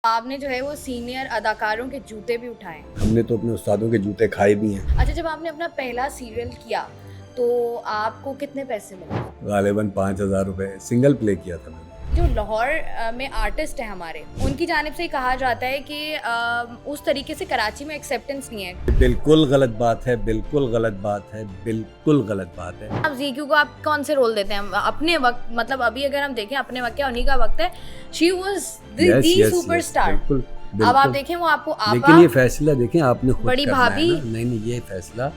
आपने जो है वो सीनियर अदाकारों के जूते भी उठाए। हमने तो अपने उस्तादों के जूते खाए भी हैं। अच्छा, जब आपने अपना पहला सीरियल किया तो आपको कितने पैसे मिले? गालिबन 5,000 रुपये सिंगल प्ले किया था मैंने। जो लाहौर में आर्टिस्ट हैं हमारे, उनकी जानिब से कहा जाता है कि उस तरीके से कराची में एक्सेप्टेंस नहीं है। बिल्कुल गलत बात है, बिल्कुल गलत बात है, बिल्कुल गलत बात है। अब जीक्यू को आप कौन से रोल देते हैं अपने वक्त, मतलब अभी अगर हम देखें अपने वक्त क्या उन्हीं का वक्त है। She was the superstar. अब आप देखें वो आपको लेकिन ये फैसला देखें आपने खुद बड़ी करना भाभी है ना। नहीं, ये फैसला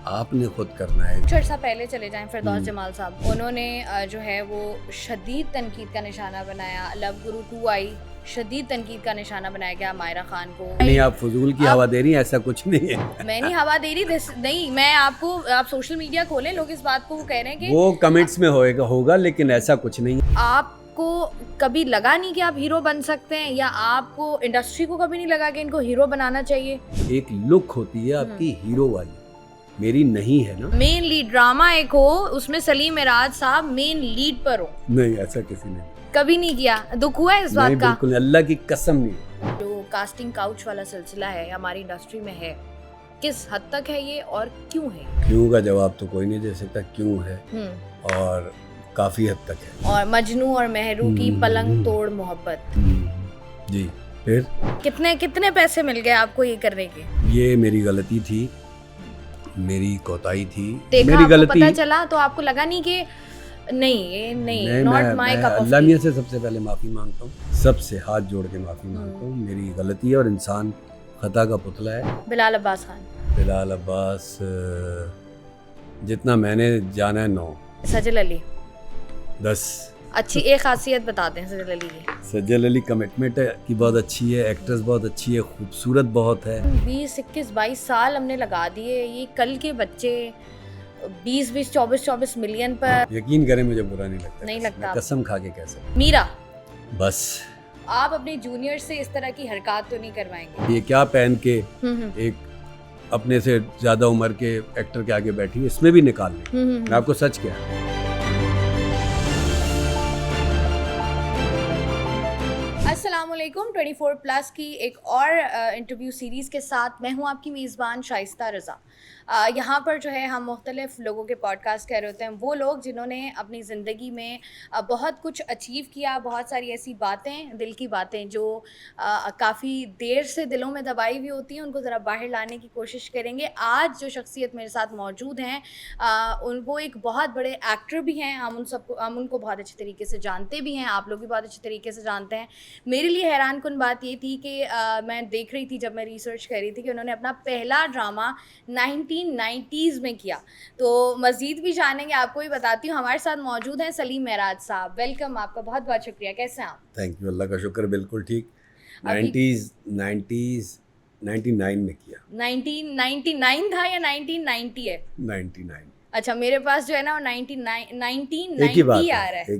आपने खुद करना है। कुछ अर्सा पहले चले जाएं फिरदौस जमाल साहब, उन्होंने जो है वो शदीद तनकीद का निशाना बनाया। लव गुरु 2 आई, शदीद तनकीद का निशाना बनाया गया मायरा खान को। नहीं, आप फजूल की हवा दे रही हैं, ऐसा कुछ नहीं है। मैं नहीं हवा दे रही, नहीं, मैं आपको, आप सोशल मीडिया खोलें, लोग इस बात को वो कह रहे हैं कि वो कमेंट्स में होगा, लेकिन ऐसा कुछ नहीं है। आपको कभी लगा नहीं कि आप हीरो बन सकते हैं, या आपको इंडस्ट्री को कभी नहीं लगा कि इनको हीरो बनाना चाहिए? एक लुक होती है आपकी हीरो वाली, मेरी नहीं है ना। मेन लीड ड्रामा एक हो, उसमें सलीम एराज साहब मेन लीड पर हो। नहीं, ऐसा किसी ने कभी नहीं किया? दुख हुआ है इस बात का? बिल्कुल, अल्लाह की कसम नहीं। जो कास्टिंग काउच वाला सिलसिला है हमारी इंडस्ट्री में है, किस हद तक है ये और क्यों है? क्यों का जवाब तो कोई नहीं दे सकता, क्यों है और काफी हद तक है। और मजनू और महरू की पलंग तोड़ मोहब्बत। जी, फिर कितने कितने पैसे मिल गए आपको ये करने के? ये मेरी गलती थी, मेरी कोताही थी, देखा मेरी आपको गलती। पता चला तो आपको लगा नहीं कि नहीं, ये नहीं, not my cup of Allah tea? मियां से सबसे पहले माफ़ी मांगता हूँ, सबसे हाथ जोड़ के माफ़ी मांगता हूँ। मेरी गलती है और इंसान खता का पुतला है। बिलाल अब्बास खान, बिलाल अब्बास जितना मैंने जाना है 9, सजल अली। 10। अच्छी एक खासियत बताते हैं सजल अली की। सज्जल अली कमिटमेंट की बहुत अच्छी है, एक्ट्रेस बहुत अच्छी है, खूबसूरत बहुत है। 20, 21, 22 साल हमने लगा दिए, ये कल के बच्चे 20, 24 मिलियन पर। यकीन करें मुझे बुरा नहीं लगता, नहीं लगता? कसम खा के कह सकता। मीरा, बस आप अपने जूनियर से इस तरह की हरकत तो नहीं करवाएंगे? ये क्या पहन के एक अपने से ज्यादा उम्र के एक्टर के आगे बैठी, इसमें भी निकाल ली। मैं आपको सच क्या, अस्सलामुअलैकुम। 24+ की एक और इंटरव्यू सीरीज़ के साथ मैं हूं आपकी मेज़बान शाइस्ता रज़ा। यहाँ पर जो है हम मुख्तलिफ़ लोगों के पॉडकास्ट कह रहे होते हैं, वो लोग जिन्होंने अपनी ज़िंदगी में बहुत कुछ अचीव किया, बहुत सारी ऐसी बातें, दिल की बातें जो काफ़ी देर से दिलों में दबाई हुई होती हैं, उनको ज़रा बाहर लाने की कोशिश करेंगे। आज जो शख्सियत मेरे साथ मौजूद हैं वो एक बहुत बड़े एक्टर भी हैं। हम उनको बहुत अच्छे तरीके से जानते भी हैं, आप लोग भी बहुत अच्छे तरीके से जानते हैं। मेरे लिए हैरान कुन बात ये थी कि मैं देख रही थी, जब मैं रिसर्च कर रही थी, कि उन्होंने अपना पहला ड्रामा 1990s में किया। तो मज़ीद भी जानेंगे, आपको भी बताती हूँ। हमारे साथ मौजूद हैं सलीम एराज साहब। वेलकम, आपका बहुत बहुत शुक्रिया। कैसे हैं आप? थैंक यू, अल्लाह का शुक्र, बिल्कुल ठीक। 90s 99 में किया। 1999 था या 1990 है? 99। अच्छा, मेरे पास जो है ना वो 1990 एक ही बात आ रहा है।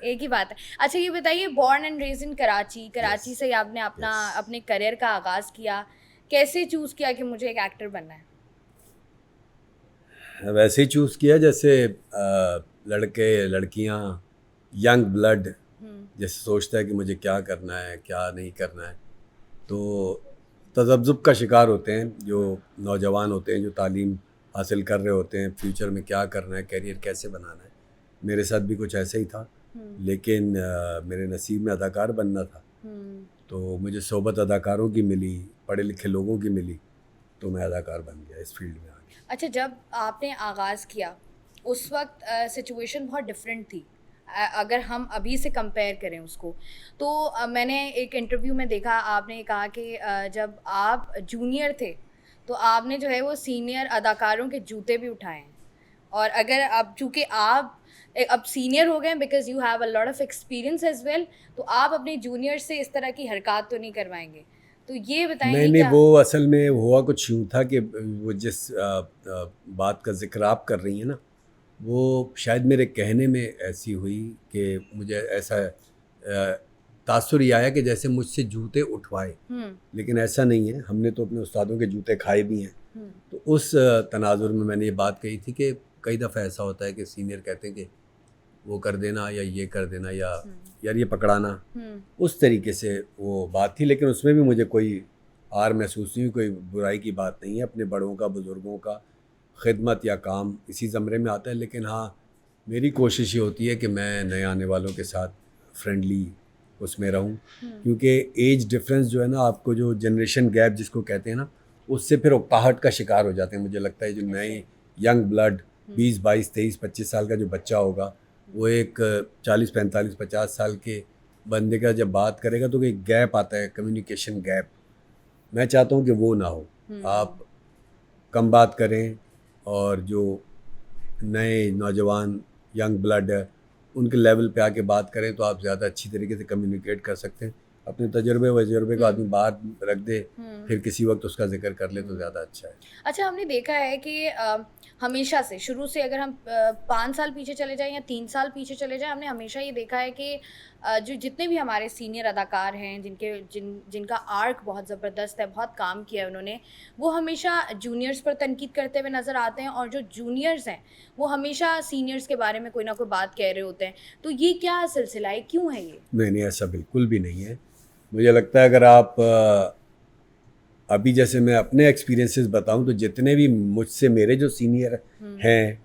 एक ही बात है। अच्छा, ये बताइए, बॉर्न एंड रेज इन कराची से आपने अपने करियर का आगाज़ किया। कैसे चूज़ किया कि मुझे एक एक्टर बनना है? वैसे ही चूज़ किया जैसे लड़के लड़कियां, यंग ब्लड जैसे सोचता है कि मुझे क्या करना है, क्या नहीं करना है, तो तज़ब्ज़ुब का शिकार होते हैं जो नौजवान होते हैं, जो तालीम हासिल कर रहे होते हैं, फ्यूचर में क्या करना है, करियर कैसे बनाना है। मेरे साथ भी कुछ ऐसा ही था, लेकिन मेरे नसीब में अदाकार बनना था, तो मुझे सोबत अदाकारों की मिली, पढ़े लिखे लोगों की मिली, तो मैं अदाकार बन गया, इस फील्ड में आ गया। अच्छा, जब आपने आगाज़ किया उस वक्त सिचुएशन बहुत डिफरेंट थी। अगर हम अभी से कंपेयर करें उसको, तो मैंने एक इंटरव्यू में देखा, आपने कहा कि जब आप जूनियर थे तो आपने जो है वो सीनियर अदाकारों के जूते भी उठाए हैं। और अगर अब चूँकि आप अब सीनियर हो गए, because you have a lot of experience as well, तो आप अपने जूनियर से इस तरह की हरकत तो नहीं करवाएंगे। तो ये बताएंगे नहीं, क्या? वो असल में हुआ कुछ यूँ था कि वो जिस बात का जिक्र आप कर रही हैं ना, वो शायद मेरे कहने में ऐसी हुई कि मुझे ऐसा तासुर ये आया कि जैसे मुझसे जूते उठवाए, लेकिन ऐसा नहीं है। हमने तो अपने उस्तादों के जूते खाए भी हैं। तो उस तनाजुर में मैंने ये बात कही थी कि कई दफ़ा ऐसा होता है कि सीनियर कहते हैं कि वो कर देना या ये कर देना या यार ये पकड़ाना, उस तरीके से वो बात थी। लेकिन उसमें भी मुझे कोई आर महसूस नहीं हुई, कोई बुराई की बात नहीं है। अपने बड़ों का, बुज़ुर्गों का खिदमत या काम इसी ज़मरे में आता है। लेकिन हाँ, मेरी कोशिश ये होती है कि मैं नए आने वालों के साथ फ्रेंडली उसमें रहूं, क्योंकि एज डिफरेंस जो है ना, आपको जो जनरेशन गैप जिसको कहते हैं ना, उससे फिर उकताहट का शिकार हो जाते हैं। मुझे लगता है जो नए यंग ब्लड 20, 22, 23, 25 साल का जो बच्चा होगा, वो एक 40, 45, 50 साल के बंदे का जब बात करेगा तो एक गैप आता है, कम्युनिकेशन गैप। मैं चाहता हूँ कि वो ना हो। आप कम बात करें और जो नए नौजवान यंग ब्लड है उनके लेवल पे आके बात करें तो आप ज़्यादा अच्छी तरीके से कम्युनिकेट कर सकते हैं। अपने तजुर्बे को आदमी बाहर रख दे, फिर किसी वक्त उसका जिक्र कर ले तो ज़्यादा अच्छा है। अच्छा, हमने देखा है कि हमेशा से, शुरू से, अगर हम 5 साल पीछे चले जाएँ या 3 साल पीछे चले जाएँ, हमने हमेशा ये देखा है कि जो जितने भी हमारे सीनियर अदाकार हैं, जिनका आर्क बहुत ज़बरदस्त है, बहुत काम किया है उन्होंने, वो हमेशा जूनियर्स पर तनकीद करते हुए नज़र आते हैं, और जो जूनियर्स हैं वो हमेशा सीनियर्स के बारे में कोई ना कोई बात कह रहे होते हैं। तो ये क्या सिलसिला है, क्यों है ये? नहीं, ऐसा बिल्कुल भी नहीं है। मुझे लगता है अगर आप अभी जैसे मैं अपने एक्सपीरियंसेस बताऊं तो जितने भी मुझसे मेरे जो सीनियर हैं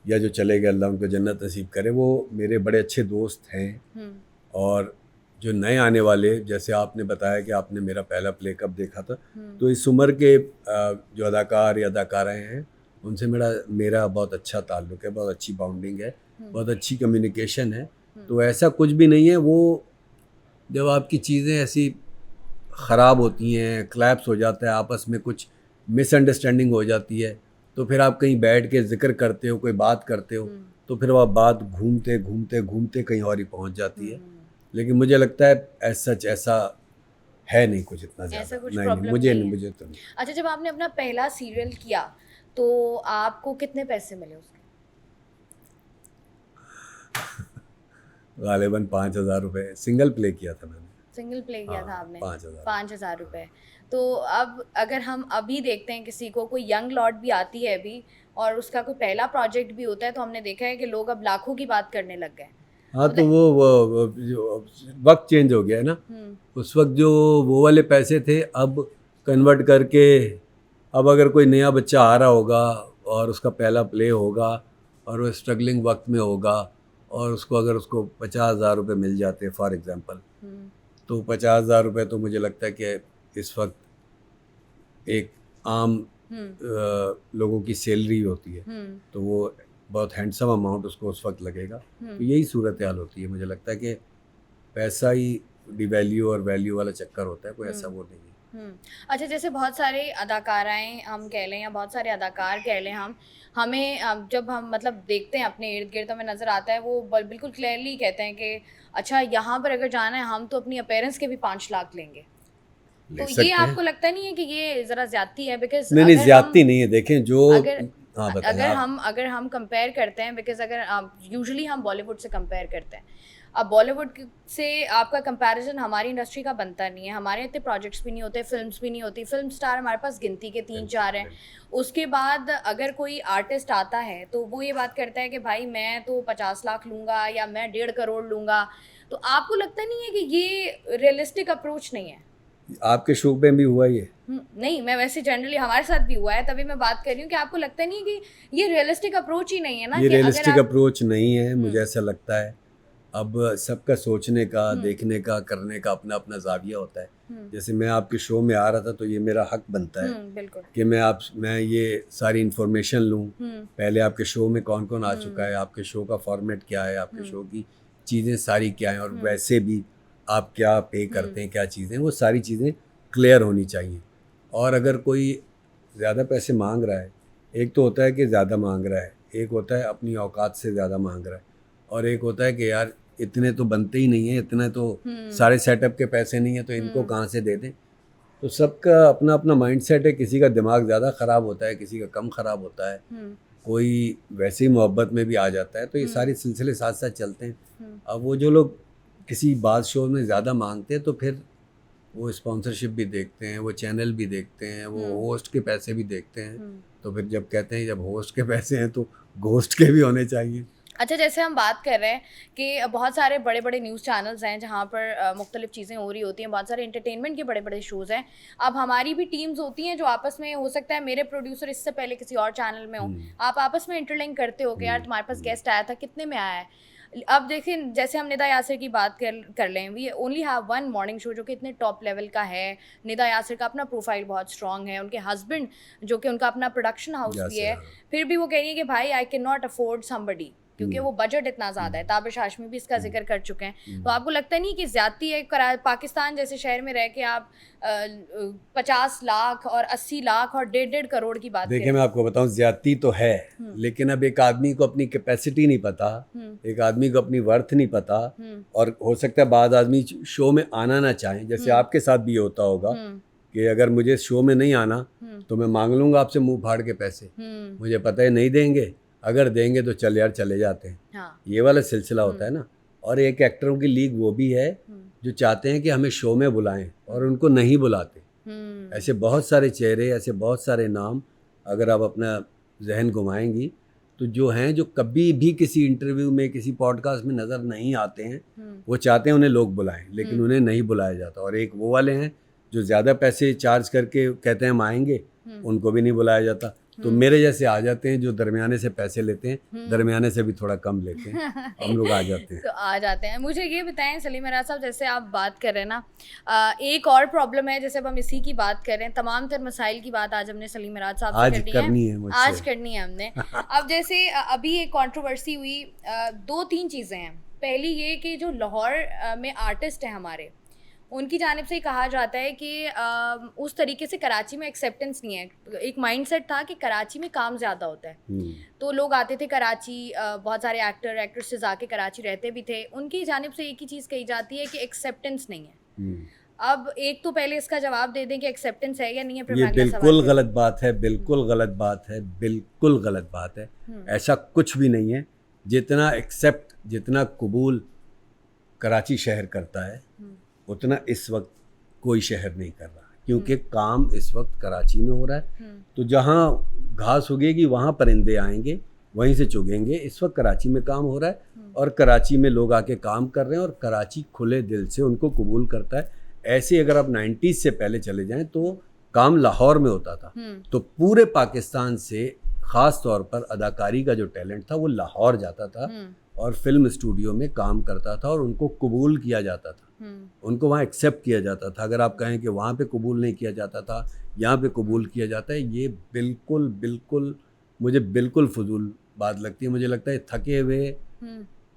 या जो चले गए, अल्लाह उनको जन्नत नसीब करे, वो मेरे बड़े अच्छे दोस्त हैं। और जो नए आने वाले, जैसे आपने बताया कि आपने मेरा पहला प्ले कब देखा था, तो इस उम्र के जो अदाकार या अदाकाराएँ हैं उनसे मेरा बहुत अच्छा ताल्लुक़ है, बहुत अच्छी बाउंडिंग है, बहुत अच्छी कम्युनिकेशन है। तो ऐसा कुछ भी नहीं है। वो जब आपकी चीज़ें ऐसी ख़राब होती हैं, क्लैप्स हो जाता है, आपस में कुछ मिसअंडरस्टैंडिंग हो जाती है, तो फिर आप कहीं बैठ के ज़िक्र करते हो, कोई बात करते हो, तो फिर वह बात घूमते घूमते घूमते कहीं और ही पहुंच जाती है। लेकिन मुझे लगता है सच ऐसा है नहीं कुछ इतना ऐसा ज़्यादा। कुछ नहीं, प्रॉब्लम मुझे नहीं है। मुझे तो नहीं। अच्छा, जब आपने अपना पहला सीरियल किया तो आपको कितने पैसे मिले उसके? गालिबन 5,000 रुपये। सिंगल प्ले किया था मैंने। सिंगल प्ले किया था हाँ, आपने? 5,000। 5,000 रुपये। तो अब अगर हम अभी देखते हैं किसी को, कोई यंग लॉट भी आती है अभी और उसका कोई पहला प्रोजेक्ट भी होता है, तो हमने देखा है कि लोग अब लाखों की बात करने लग गए। हाँ, तो मतलब वो जो वक्त चेंज हो गया है ना। उस वक्त जो वो वाले पैसे थे, अब कन्वर्ट करके, अब अगर कोई नया बच्चा आ रहा होगा और उसका पहला प्ले होगा और वो स्ट्रगलिंग वक्त में होगा और अगर उसको 50,000 रुपये मिल जाते फॉर एग्ज़ाम्पल, तो 50,000 रुपये तो मुझे लगता है कि इस वक्त एक आम लोगों की सैलरी होती है, तो वो बहुत हैंडसम अमाउंट उसको उस वक्त लगेगा। तो यही सूरत हाल होती है। मुझे लगता है कि पैसा ही डिवैल्यू और वैल्यू वाला चक्कर होता है, कोई ऐसा वो नहीं है। अच्छा, जैसे बहुत सारे अदाकाराएँ हम कह लें या बहुत सारे अदाकार कह लें, हमें जब हम मतलब देखते हैं अपने इर्द गिर्द, हमें नज़र आता है वो बिल्कुल क्लियरली कहते हैं कि अच्छा, यहाँ पर अगर जाना है हम तो अपनी अपीयरेंस के भी 5 लाख लेंगे। ले तो ये सकते हैं। आपको लगता नहीं है कि ये ज़रा ज़्यादती है? बिकॉज़ नहीं, अगर ज़्यादती नहीं है। देखें जो अगर हाँ, बताएं आप। अगर हम कंपेयर करते हैं, बिकॉज़ अगर यूजुअली हम बॉलीवुड से कंपेयर करते हैं। अब बॉलीवुड से आपका कंपैरिजन हमारी इंडस्ट्री का बनता नहीं है। हमारे इतने प्रोजेक्ट्स भी नहीं होते, फिल्म्स भी नहीं होती। फिल्म स्टार हमारे पास गिनती के 3-4 हैं। उसके बाद अगर कोई आर्टिस्ट आता है तो वो ये बात करता है कि भाई मैं तो 50 लाख लूँगा या मैं 1.5 करोड़ लूँगा। तो आपको लगता नहीं है कि ये रियलिस्टिक अप्रोच नहीं है? आपके शो में भी हुआ ये? नहीं, मैं वैसे जनरली हमारे साथ भी हुआ है, तभी मैं बात कर रही हूँ कि आपको लगता नहीं है कि ये रियलिस्टिक अप्रोच ही नहीं है ना? ये कि अगर रियलिस्टिक आप अप्रोच नहीं है, मुझे ऐसा लगता है। अब सबका सोचने का, देखने का, करने का अपना अपना ज़ाविया होता है। जैसे मैं आपके शो में आ रहा था तो ये मेरा हक बनता है बिल्कुल। कि मैं ये सारी इन्फॉर्मेशन लूँ। पहले आपके शो में कौन कौन आ चुका है, आपके शो का फॉर्मेट क्या है, आपके शो की चीज़ें सारी क्या हैं, और वैसे भी आप क्या पे करते हैं, क्या चीज़ें, वो सारी चीज़ें क्लियर होनी चाहिए। और अगर कोई ज़्यादा पैसे मांग रहा है, एक तो होता है कि ज़्यादा मांग रहा है, एक होता है अपनी औकात से ज़्यादा मांग रहा है, और एक होता है कि यार इतने तो बनते ही नहीं है, इतने तो सारे सेटअप के पैसे नहीं है, तो इनको कहाँ से दे दें। तो सबका अपना अपना माइंडसेट है। किसी का दिमाग ज़्यादा ख़राब होता है, किसी का कम ख़राब होता है, कोई वैसे ही मोहब्बत में भी आ जाता है। तो ये सारे सिलसिले साथ साथ चलते हैं। अब वो जो लोग किसी बात शो में ज़्यादा मांगते हैं तो फिर वो स्पॉन्सरशिप भी देखते हैं, वो चैनल भी देखते हैं, वो होस्ट के पैसे भी देखते हैं। तो फिर जब कहते हैं जब होस्ट के पैसे हैं तो घोस्ट के भी होने चाहिए। अच्छा, जैसे हम बात कर रहे हैं कि बहुत सारे बड़े बड़े न्यूज़ चैनल्स हैं जहाँ पर मुख्तलिफ चीज़ें हो रही होती हैं, बहुत सारे एंटरटेनमेंट के बड़े बड़े शोज़ हैं। अब हमारी भी टीम्स होती हैं जो आपस में, हो सकता है मेरे प्रोड्यूसर इससे पहले किसी और चैनल में हो, आप आपस में इंटरलिंक करते हो कि यार तुम्हारे पास गेस्ट आया था, कितने में आया है। अब देखिए, जैसे हम निदा यासिर की बात कर लें, we only have one morning show जो कि इतने टॉप लेवल का है। निदा यासिर का अपना प्रोफाइल बहुत स्ट्रॉन्ग है, उनके हस्बैंड जो कि उनका अपना प्रोडक्शन हाउस भी है, फिर भी वो कह रही है कि भाई I can not afford somebody, क्योंकि वो बजट इतना ज़्यादा है। ताबिश हाशमी भी इसका जिक्र कर चुके हैं। तो आपको लगता नहीं कि ज़्यादती है पाकिस्तान जैसे शहर में रह के आप 50 लाख और 80 लाख और 1.5 करोड़ की बात देखिए, मैं आपको बताऊं, ज्यादती तो है, लेकिन अब एक आदमी को अपनी कैपेसिटी नहीं पता, एक आदमी को अपनी वर्थ नहीं पता, और हो सकता है बाद आदमी शो में आना ना चाहें, जैसे आपके साथ भी होता होगा कि अगर मुझे शो में नहीं आना तो मैं मांग लूंगा आपसे मुंह फाड़ के पैसे, मुझे पता है नहीं देंगे, अगर देंगे तो चल यार चले जाते हैं। हाँ। ये वाला सिलसिला होता है ना। और एक एक्टरों की लीग वो भी है जो चाहते हैं कि हमें शो में बुलाएं और उनको नहीं बुलाते। ऐसे बहुत सारे चेहरे, ऐसे बहुत सारे नाम अगर आप अपना जहन घुमाएंगी तो जो हैं, जो कभी भी किसी इंटरव्यू में, किसी पॉडकास्ट में नज़र नहीं आते हैं, वो चाहते हैं उन्हें लोग बुलाएं, लेकिन उन्हें नहीं बुलाया जाता। और एक वो वाले हैं जो ज़्यादा पैसे चार्ज करके कहते हैं हम आएंगे, उनको भी नहीं बुलाया जाता। तो मेरे जैसे आ जाते हैं जो दरमियाने से पैसे लेते हैं, दरमियाने से भी थोड़ा कम लेते हैं, हम लोग आ जाते हैं। तो आ जाते हैं। मुझे ये बताएं सलीम राज साहब, जैसे आप बात कर रहे हैं ना, एक और प्रॉब्लम है, जैसे अब हम इसी की बात कर रहे हैं, तमाम तर मसाइल की बात आज हमने सलीम राज साहब से करनी है, आज करनी है हमने। अब जैसे अभी एक कंट्रोवर्सी हुई, 2-3 चीज़ें हैं। पहली ये कि जो लाहौर में आर्टिस्ट हैं हमारे, उनकी जानिब से ही कहा जाता है कि उस तरीके से कराची में एक्सेप्टेंस नहीं है। एक माइंडसेट था कि कराची में काम ज़्यादा होता है, तो लोग आते थे कराची, बहुत सारे एक्टर एक्ट्रेसेस आके कराची रहते भी थे। उनकी जानिब से एक ही चीज़ कही जाती है कि एक्सेप्टेंस नहीं है। अब एक तो पहले इसका जवाब दे दें कि एक्सेप्टेंस है या नहीं है। ये बिल्कुल गलत बात है, बिल्कुल गलत बात है, बिल्कुल गलत बात है। ऐसा कुछ भी नहीं है। जितना एक्सेप्ट, जितना कबूल कराची शहर करता है, उतना इस वक्त कोई शहर नहीं कर रहा, क्योंकि काम इस वक्त कराची में हो रहा है। तो जहाँ घास उगेगी वहाँ परिंदे आएंगे, वहीं से चुगेंगे। इस वक्त कराची में काम हो रहा है और कराची में लोग आके काम कर रहे हैं और कराची खुले दिल से उनको कबूल करता है। ऐसे अगर आप 90s से पहले चले जाएं तो काम लाहौर में होता था, तो पूरे पाकिस्तान से ख़ास तौर पर अदाकारी का जो टैलेंट था वो लाहौर जाता था और फिल्म स्टूडियो में काम करता था और उनको कबूल किया जाता था, उनको वहाँ एक्सेप्ट किया जाता था। अगर आप कहें कि वहाँ पे कबूल नहीं किया जाता था, यहाँ पे कबूल किया जाता है, ये बिल्कुल बिल्कुल मुझे बिल्कुल फजूल बात लगती है। मुझे लगता है थके हुए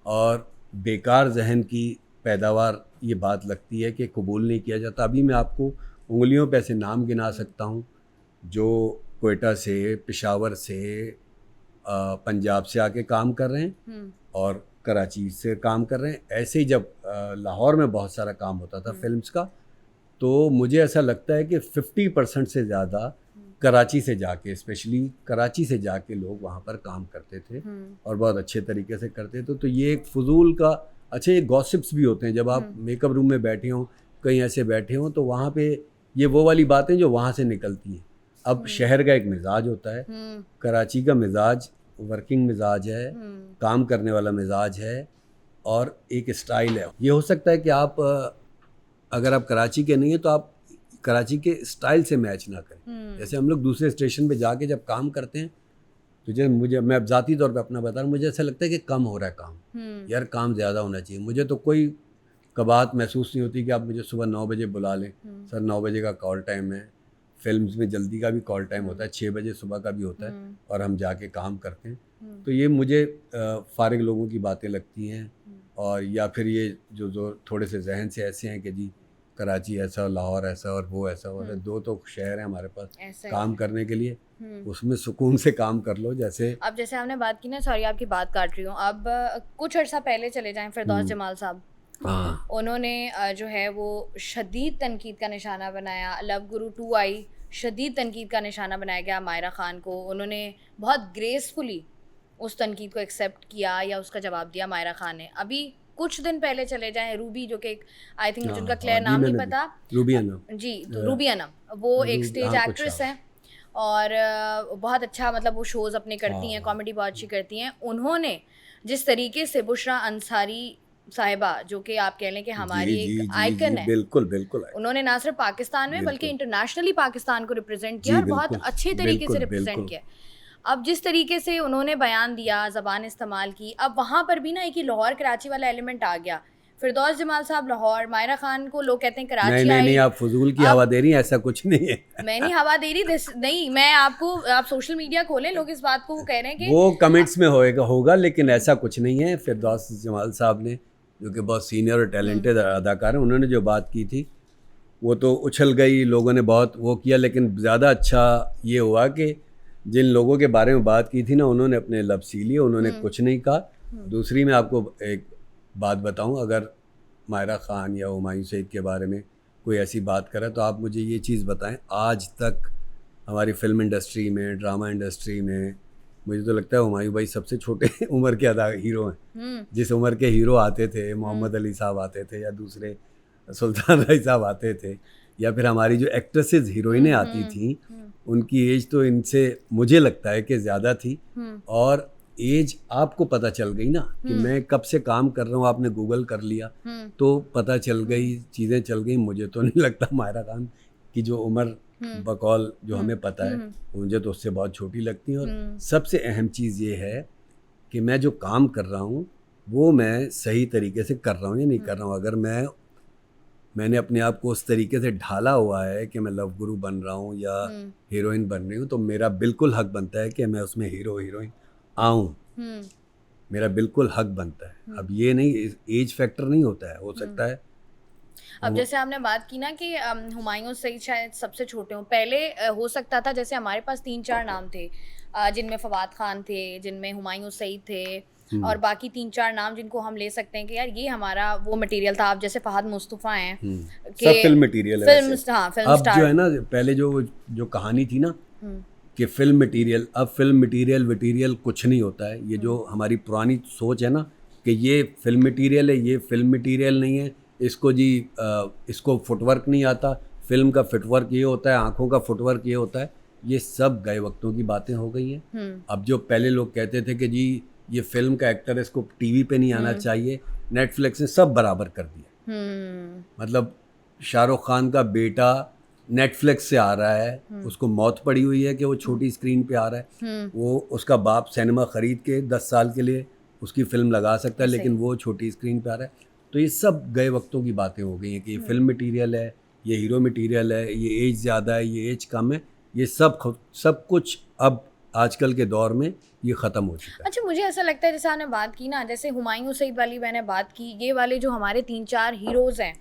और बेकार जहन की पैदावार ये बात लगती है कि कबूल नहीं किया जाता। अभी मैं आपको उंगलियों पे ऐसे नाम गिना सकता हूँ जो कोयटा से, पेशावर से, पंजाब से आके काम कर रहे हैं और कराची से काम कर रहे हैं। ऐसे ही जब लाहौर में बहुत सारा काम होता था फिल्म्स का, तो मुझे ऐसा लगता है कि 50% से ज़्यादा कराची से जाके, स्पेशली कराची से जाके लोग वहाँ पर काम करते थे और बहुत अच्छे तरीके से करते थे। तो ये एक फजूल का, अच्छा ये गॉसिप्स भी होते हैं। जब आप मेकअप रूम में बैठे हों, कहीं ऐसे बैठे हों, तो वहाँ पे ये वो वाली बातें जो वहाँ से निकलती हैं। अब शहर का एक मिजाज होता है, कराची का मिजाज वर्किंग मिजाज है, काम करने वाला मिजाज है और एक स्टाइल है। ये हो सकता है कि आप अगर आप कराची के नहीं हैं तो आप कराची के स्टाइल से मैच ना करें। जैसे हम लोग दूसरे स्टेशन पे जाके जब काम करते हैं तो जैसे मुझे, मैं अब ज़ाती तौर पे अपना बता रहा हूँ, मुझे ऐसा लगता है कि कम हो रहा है काम, यार काम ज़्यादा होना चाहिए। मुझे तो कोई कबाहत महसूस नहीं होती कि आप मुझे सुबह 9 बजे बुला लें, सर 9 बजे का कॉल टाइम है। फिल्म्स में जल्दी का भी कॉल टाइम होता है, 6 बजे सुबह का भी होता है और हम जाके काम करते हैं। तो ये मुझे फारिग लोगों की बातें लगती हैं। और या फिर ये जो थोड़े से जहन से ऐसे हैं कि जी कराची ऐसा, लाहौर ऐसा और वो ऐसा, और दो तो शहर है हमारे पास काम करने के लिए, उसमें सुकून से काम कर लो। जैसे अब जैसे हमने बात की ना, सॉरी आपकी बात काट रही हूँ, अब कुछ अर्सा पहले चले जाएं, फिरदौस जमाल साहब, उन्होंने जो है वो शदीद तनकीद का निशाना बनाया। लव गुरु 2 आई, शदीद तनकीद का निशाना बनाया गया मायरा खान को। उन्होंने बहुत ग्रेसफुली उस तनकीद को एक्सेप्ट किया या उसका जवाब दिया मायरा खान ने। अभी कुछ दिन पहले चले जाएं, रूबी जो कि आई थिंक मुझे उनका क्लियर नाम नहीं पता, रूबी अनम जी, तो रूबी अनम, वो एक स्टेज एक्ट्रेस हैं और बहुत अच्छा, मतलब वो शोज़ अपने करती हैं, कॉमेडी बहुत अच्छी करती हैं। उन्होंने जिस तरीके से बुशरा अंसारी साहिबा, जो कि आप कह लें कि हमारी एक आइकन है, बिल्कुल बिल्कुल उन्होंने ना सिर्फ पाकिस्तान में बल्कि इंटरनेशनली पाकिस्तान को रिप्रेजेंट किया और बहुत अच्छे तरीके से रिप्रेजेंट किया। अब जिस तरीके से उन्होंने बयान दिया, ज़बान इस्तेमाल की, अब वहाँ पर भी ना एक ही लाहौर कराची वाला एलिमेंट आ गया। फिरदौस जमाल साहब लाहौर, मायरा खान को लोग कहते हैं कराची। नहीं, आप फजूल की हवा दे रही हैं, ऐसा कुछ नहीं है। मैं नहीं हवा दे रही, नहीं, मैं आपको, आप सोशल मीडिया खोलें, लोग इस बात को कह रहे हैं कि वो कमेंट्स में होगा, लेकिन ऐसा कुछ नहीं है। फिरदौस जमाल साहब ने, जो कि बहुत सीनियर और टैलेंटेड अदाकार हैं, उन्होंने जो बात की थी वो तो उछल गई, लोगों ने बहुत वो किया, लेकिन ज़्यादा अच्छा ये हुआ कि जिन लोगों के बारे में बात की थी ना, उन्होंने अपने लब सी लिए, उन्होंने कुछ नहीं कहा। दूसरी मैं आपको एक बात बताऊं, अगर मायरा ख़ान या हुमायूं सईद के बारे में कोई ऐसी बात करे तो आप मुझे ये चीज़ बताएं, आज तक हमारी फिल्म इंडस्ट्री में, ड्रामा इंडस्ट्री में, मुझे तो लगता है हुमायूं भाई सबसे छोटे उम्र के हीरो हैं। जिस उम्र के हीरो आते थे, मोहम्मद अली साहब आते थे, या दूसरे सुल्तान राय साहब आते थे, या फिर हमारी जो एक्ट्रेसेस हीरोइनें आती थी, उनकी एज तो इनसे मुझे लगता है कि ज़्यादा थी। और एज आपको पता चल गई ना कि मैं कब से काम कर रहा हूँ, आपने गूगल कर लिया तो पता चल गई, चीज़ें चल गई। मुझे तो नहीं लगता मायरा खान की जो उम्र बकौल जो हमें पता है, मुझे तो उससे बहुत छोटी लगती है। और सबसे अहम चीज़ ये है कि मैं जो काम कर रहा हूँ वो मैं सही तरीके से कर रहा हूँ या नहीं कर रहा हूँ। अगर मैंने अपने आप को उस तरीके से ढाला हुआ है कि मैं लव गुरु बन रहा हूँ या हीरोइन बन रही हूँ, तो मेरा बिल्कुल हक बनता है कि मैं उसमें हीरोइन आऊँ। मेरा बिल्कुल हक बनता है। अब ये नहीं, एज फैक्टर नहीं होता है, हो सकता है। अब जैसे आपने बात की ना कि हुमायूं सईद शायद सबसे छोटे हों, पहले हो सकता था, जैसे हमारे पास 3-4 नाम थे, जिनमें फवाद खान थे, जिनमें हुमायूं सईद थे, और बाकी 3-4 नाम जिनको हम ले सकते हैं कि यार ये हमारा वो मटेरियल था। आप जैसे फहद मुस्तफ़ा हैं कि सब फिल्म मटेरियल है, फिल्म अब स्टार। जो है ना, पहले जो कहानी थी ना कि फिल्म मटेरियल, अब फिल्म मटेरियल कुछ नहीं होता है। ये जो हमारी पुरानी सोच है ना कि ये फिल्म मटेरियल है, ये फिल्म मटेरियल नहीं है, इसको इसको फुटवर्क नहीं आता, फिल्म का फुटवर्क ये होता है, आंखों का फुटवर्क ये होता है, ये सब गए वक्तों की बातें हो गई हैं। अब जो पहले लोग कहते थे कि जी ये फिल्म का एक्टर है, इसको टीवी पे नहीं आना चाहिए, नेटफ्लिक्स ने सब बराबर कर दिया। मतलब शाहरुख खान का बेटा नेटफ्लिक्स से आ रहा है, उसको मौत पड़ी हुई है कि वो छोटी स्क्रीन पे आ रहा है। वो उसका बाप सिनेमा खरीद के 10 साल के लिए उसकी फिल्म लगा सकता है, लेकिन वो छोटी स्क्रीन पे आ रहा है। तो ये सब गए वक्तों की बातें हो गई हैं कि ये फिल्म मटेरियल है, ये हीरो मटेरियल है, ये एज ज़्यादा है, ये एज कम है, ये सब कुछ अब आजकल के दौर में ये ख़त्म हो चुका है। अच्छा, मुझे ऐसा लगता है, जैसे आपने बात की ना, जैसे हुमायूं सईद वाली मैंने बात की, ये वाले जो हमारे 3-4 हीरोज़ हैं,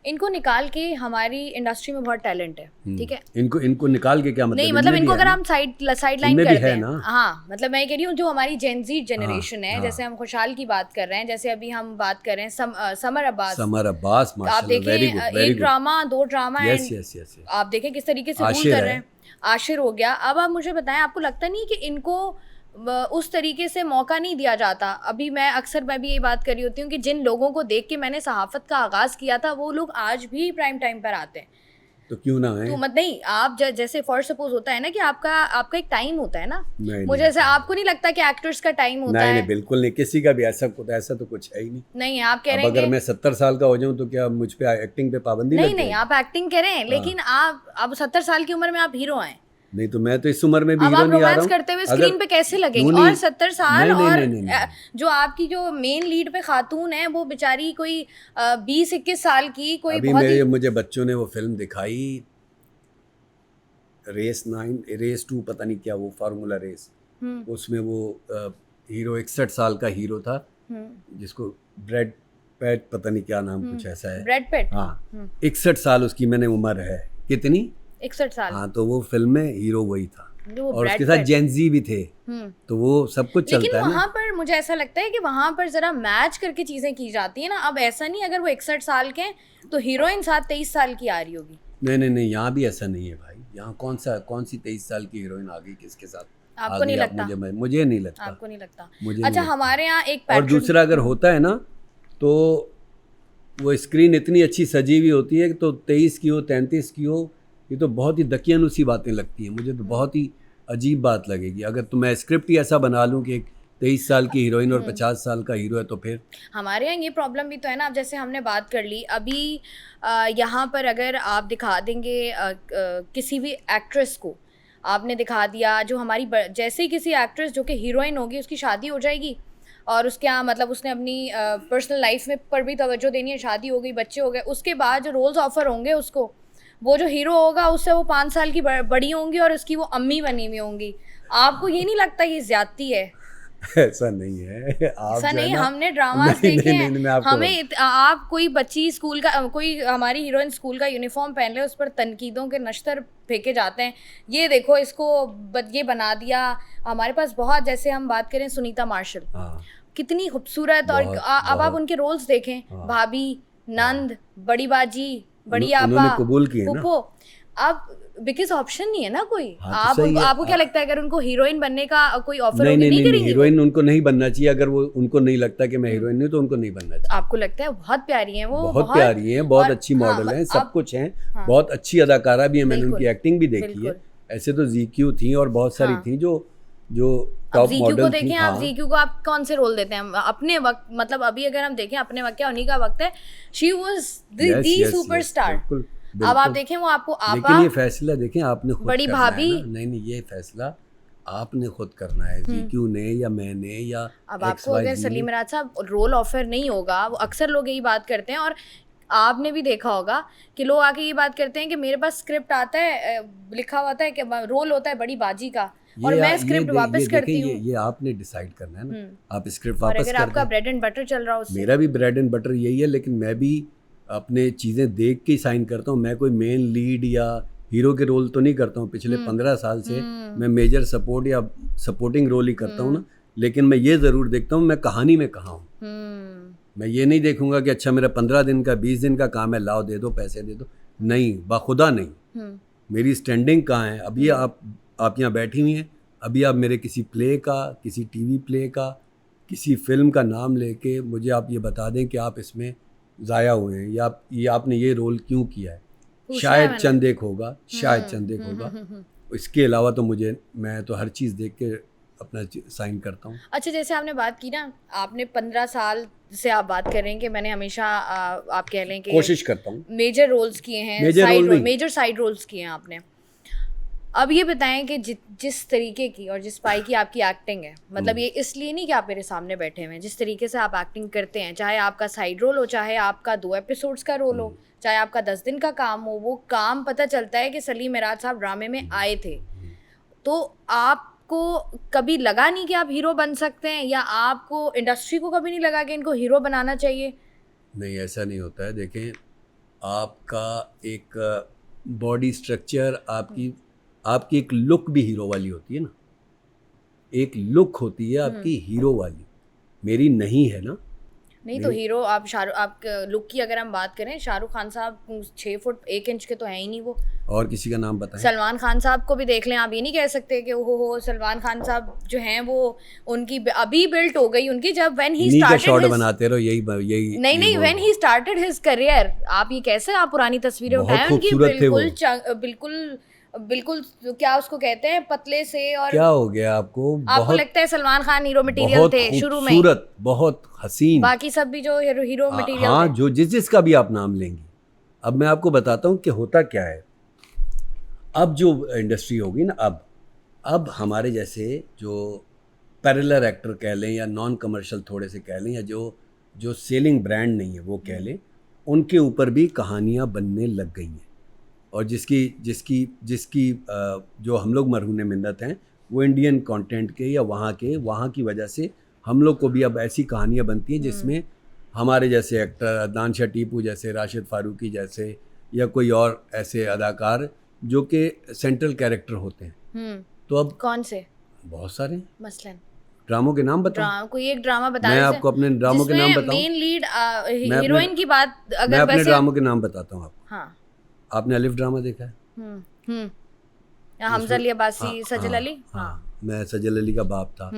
इनको निकाल के, हमारी इंडस्ट्री में बहुत टैलेंट है, ठीक है, इनको निकाल के क्या मतलब? नहीं मतलब इनको अगर हम साइड लाइन करते हैं ना, हाँ, मतलब मैं कह रही हूँ जो हमारी जेनजी जनरेशन है, जैसे हम खुशहाल की बात कर रहे हैं, जैसे अभी हम बात कर रहे हैं समर अब्बास, आप देखें एक ड्रामा 2 ड्रामा, आप देखें किस तरीके से रूल कर रहे हैं। आशिर हो गया। अब आप मुझे बताएं, आपको लगता नहीं कि इनको उस तरीके से मौका नहीं दिया जाता? अभी मैं भी यही बात कर रही होती हूँ कि जिन लोगों को देख के मैंने सहाफ़त का आगाज़ किया था, वो लोग आज भी प्राइम टाइम पर आते हैं, तो क्यों ना है? तो मत नहीं, आप जैसे फॉर सपोज होता है ना कि आपका एक टाइम होता है ना, मुझे ऐसा, आपको नहीं लगता कि एक्टर्स का टाइम होता है? नहीं, बिल्कुल नहीं, किसी का भी ऐसा तो कुछ है ही नहीं। नहीं, आप कह रहे हैं अगर मैं 70 साल का हो जाऊं तो क्या मुझ पे एक्टिंग पे पाबंदी लग जाएगी? नहीं, आप एक्टिंग करें, लेकिन आप अब 70 साल की उम्र में आप हीरो हैं। नहीं तो मैं तो इस उम्र में भी हीरो नहीं आ रहा हूं। रोमांस करते हुए स्क्रीन पे कैसे लगेंगे? और 70 साल नहीं, जो आपकी जो मेन लीड पे खातून है, वो बेचारी कोई 20-21 साल की, कोई अभी मुझे बच्चों ने वो फिल्म दिखाई, रेस 2 पता नहीं क्या, वो फार्मूला रेस, उसमें वो हीरो 61 साल का हीरो था, जिसको ब्रैड पिट, पता नहीं क्या नाम, कुछ ऐसा है, ब्रैड पिट, हाँ, 61 साल उसकी मैंने उम्र है, कितनी, 61 साल, हाँ, तो वो फिल्म में हीरो वही था, और उसके साथ जेनजी भी थे, तो वो सब कुछ चलता है ना। वहाँ पर मुझे ऐसा लगता है कि वहाँ पर जरा मैच करके चीजें की जाती है ना। अब ऐसा नहीं, अगर वो 61 साल के तो हीरोइन साथ 23 साल की आ रही होगी। नहीं, यहाँ भी ऐसा नहीं है भाई। यहाँ कौन सी 23 साल की हीरोइन आ गई किसके साथ? आपको नहीं लगता? मुझे नहीं लगता। आपको नहीं लगता? अच्छा, हमारे यहाँ एक और दूसरा अगर होता है ना, तो वो स्क्रीन इतनी अच्छी सजी हुई होती है, तो 23 की हो, 33 की हो, ये तो बहुत ही दकियानुसी बातें लगती हैं मुझे, तो बहुत ही अजीब बात लगेगी। अगर तो मैं स्क्रिप्ट ही ऐसा बना लूँ कि एक 23 साल की हीरोइन और 50 साल का हीरो है तो फिर हमारे यहाँ ये प्रॉब्लम भी तो है ना। अब जैसे हमने बात कर ली अभी यहाँ पर अगर आप दिखा देंगे किसी भी एक्ट्रेस को आपने दिखा दिया जो हमारी जैसे ही किसी एक्ट्रेस जो कि हीरोइन होगी उसकी शादी हो जाएगी और उसके यहाँ मतलब उसने अपनी पर्सनल लाइफ में पर भी तवज्जो देनी है, शादी हो गई, बच्चे हो गए, उसके बाद जो रोल्स ऑफर होंगे उसको, वो जो हीरो होगा उससे वो 5 साल की बड़ी होंगी और उसकी वो अम्मी बनी हुई होंगी। आपको ये नहीं लगता ये ज्यादती है? ऐसा नहीं है। आप ऐसा जो है नहीं, ना, हमने ड्रामास देखे हैं। मैं आपको हमें आप कोई बच्ची स्कूल का कोई हमारी हीरोइन स्कूल का यूनिफॉर्म पहन ले उस पर तनकीदों के नश्तर फेंके जाते हैं, ये देखो इसको ये बना दिया। हमारे पास बहुत, जैसे हम बात करें सुनीता मार्शल, हाँ, कितनी खूबसूरत, और अब आप उनके रोल्स देखें, भाभी, नंद, बड़ी बाजी, बड़ी आपा, उन्होंने कबूल किए ना। फूफो। अब बिकॉज ऑप्शन नहीं है ना कोई। हाँ, तो आपको क्या लगता है अगर उनको हीरोइन बनने का कोई ऑफर नहीं, होगी नहीं, नहीं नहीं, करेंगी? हीरोइन उनको नहीं बनना चाहिए। अगर वो उनको नहीं लगता कि मैं हीरोइन नहीं तो उनको नहीं बनना चाहिए। आपको लगता है? बहुत प्यारी हैं वो, बहुत प्यारी हैं, बहुत अच्छी हाँ, मॉडल हैं, सब कुछ हैं, हाँ, बहुत अच्छी अदाकारा भी है, मैंने बिल्कुल, उनकी एक्टिंग भी देखी है। बिल्कुल। ऐसे तो जीक्यू थी और बहुत सारी हाँ। थी जो अब टॉप जीक्यू को मॉडल थी। देखें आप, जीक्यू को आप कौन से रोल देते हैं अपने वक्त? मतलब अभी अगर हम देखें अपने वक्त, क्या उन्हीं का वक्त है, शी वाज दी सुपरस्टार। अब आप देखें वो आपको आपा, लेकिन ये फैसला देखें आपने खुद बड़ी करना भाभी, है ना। नहीं, ये फैसला आपने खुद करना है, जीक्यू ने या मैंने या अब आपको अगर सलीम राज साहब रोल ऑफर नहीं होगा, वो अक्सर लोग यही बात करते हैं और आपने भी देखा होगा कि लोग आके ये बात करते हैं कि मेरे पास स्क्रिप्ट आता है, लिखा हुआ है कि रोल होता है बड़ी बाजी का और मैं स्क्रिप्ट वापस करती हूँ। ये आपने डिसाइड करना है ना, आप स्क्रिप्ट वापस अगर आपका ब्रेड एंड बटर चल रहा हो, मेरा भी ब्रेड एंड बटर यही है, लेकिन मैं भी अपने चीज़ें देख के साइन करता हूँ। मैं कोई मेन लीड या हीरो के रोल तो नहीं करता हूँ। पिछले 15 साल से मैं मेजर सपोर्ट या सपोर्टिंग रोल ही करता हूँ ना, लेकिन मैं ये ज़रूर देखता हूँ मैं कहानी में कहाँ हूँ। मैं ये नहीं देखूंगा कि अच्छा मेरा 15 दिन का 20 दिन का काम है, लाओ दे दो, पैसे दे दो। नहीं, बाखुदा नहीं, मेरी स्टैंडिंग कहाँ है। अभी आप यहाँ बैठी हुई हैं, अभी आप मेरे किसी प्ले का, किसी टीवी प्ले का, किसी फिल्म का नाम लेके मुझे आप ये बता दें कि आप इसमें ज़ाया हुए हैं या आपने ये रोल क्यों किया है। शायद चंद एक होगा, शायद चंद एक होगा, इसके अलावा तो मैं तो हर चीज़ देख के अपना साइन करता हूँ। अच्छा, जैसे आपने बात की ना, आपने 15 साल से आप बात कर रहे हैं कि मैंने हमेशा आप कह लें कि कोशिश करता हूँ, मेजर रोल्स किए हैं, मेजर साइड रोल्स किए हैं आपने। अब ये बताएं कि जिस तरीके की और जिस पाई की आपकी एक्टिंग है, मतलब ये इसलिए नहीं कि आप मेरे सामने बैठे हुए हैं, जिस तरीके से आप एक्टिंग करते हैं, चाहे आपका साइड रोल हो, चाहे आपका 2 एपिसोड्स का रोल हो, चाहे आपका 10 दिन का काम हो, वो काम पता चलता है कि सलीम मिराज साहब ड्रामे में आए थे। तो आपको कभी लगा नहीं कि आप हीरो बन सकते हैं, या आपको इंडस्ट्री को कभी नहीं लगा कि इनको हीरो बनाना चाहिए? नहीं, ऐसा नहीं होता है। देखें, आपका एक बॉडी स्ट्रक्चर, आपकी एक लुक भी हीरो वाली होती है ना, एक लुक होती है आपकी हीरो वाली, मेरी नहीं है ना। नहीं तो हीरो आप लुक की अगर हम बात करें, शाहरुख खान साहब 6 फुट 1 इंच के तो है ही नहीं वो। और किसी का नाम बताएं? सलमान खान साहब को भी देख लें, आप ये नहीं कह सकते कि हो सलमान खान साहब जो हैं वो उनकी अभी बिल्ट हो गई उनकी, जब व्हेन ही स्टार्टेड शॉट बनाते रहो, यही नहीं when he started his career. आप ये कैसे आप पुरानी तस्वीरें उठाएं उनकी, बिल्कुल क्या उसको कहते हैं, पतले से। और क्या हो गया आपको लगता है सलमान खान हीरो मटेरियल थे शुरू में? खूबसूरत, बहुत हसीन, बाकी सब भी जो हीरो मटेरियल हाँ, जो जिसका भी आप नाम लेंगी। अब मैं आपको बताता हूँ कि होता क्या है। अब जो इंडस्ट्री होगी ना, अब हमारे जैसे जो पैरेलल एक्टर कह लें या नॉन कमर्शियल थोड़े से कह लें, या जो सेलिंग ब्रांड नहीं है वो कह लें, उनके ऊपर भी कहानियाँ बनने लग गई हैं। और जिसकी जो हम लोग मरहून मिन्नत हैं, वो इंडियन कंटेंट के या वहाँ की वजह से हम लोग को भी अब ऐसी कहानियाँ बनती हैं जिसमें हमारे जैसे एक्टर, अदनान शाह टीपू जैसे, राशिद फारूकी जैसे, या कोई और ऐसे अदाकार जो कि सेंट्रल कैरेक्टर होते हैं। तो अब कौन से? बहुत सारे, मसलन ड्रामों के नाम बताओ, कोई एक ड्रामा बता। मैं आपको अपने ड्रामों के नाम बताऊं, मेन लीड हीरोइन की बात अगर, मैं अपने ड्रामों के नाम बताता हूँ आपको। हाँ, आपने अलिफ ड्रामा देखा है? हमजा अली अब्बासी, सजल अली। हाँ, मैं सजल अली का बाप था।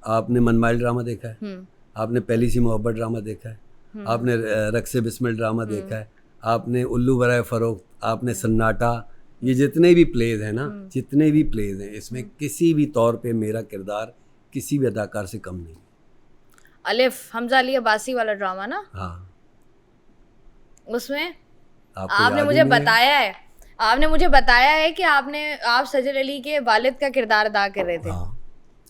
आपने मनमाइल ड्रामा देखा है? आपने पहली सी मोहब्बत ड्रामा देखा है? आपने रक्से बिस्मिल ड्रामा देखा है? आपने उल्लू बराए फरोख्त, आपने सन्नाटा, ये जितने भी प्लेज हैं ना, जितने भी प्लेज हैं, इसमें किसी भी तौर पे मेरा किरदार किसी भी अदाकार से कम नहीं। अलिफ हमजा अली अब्बासी वाला ड्रामा ना, हाँ, उसमें आपको आपने याद मुझे ही नहीं है? बताया है कि आप सजल अली के वालिद का किरदार अदा कर रहे थे। हाँ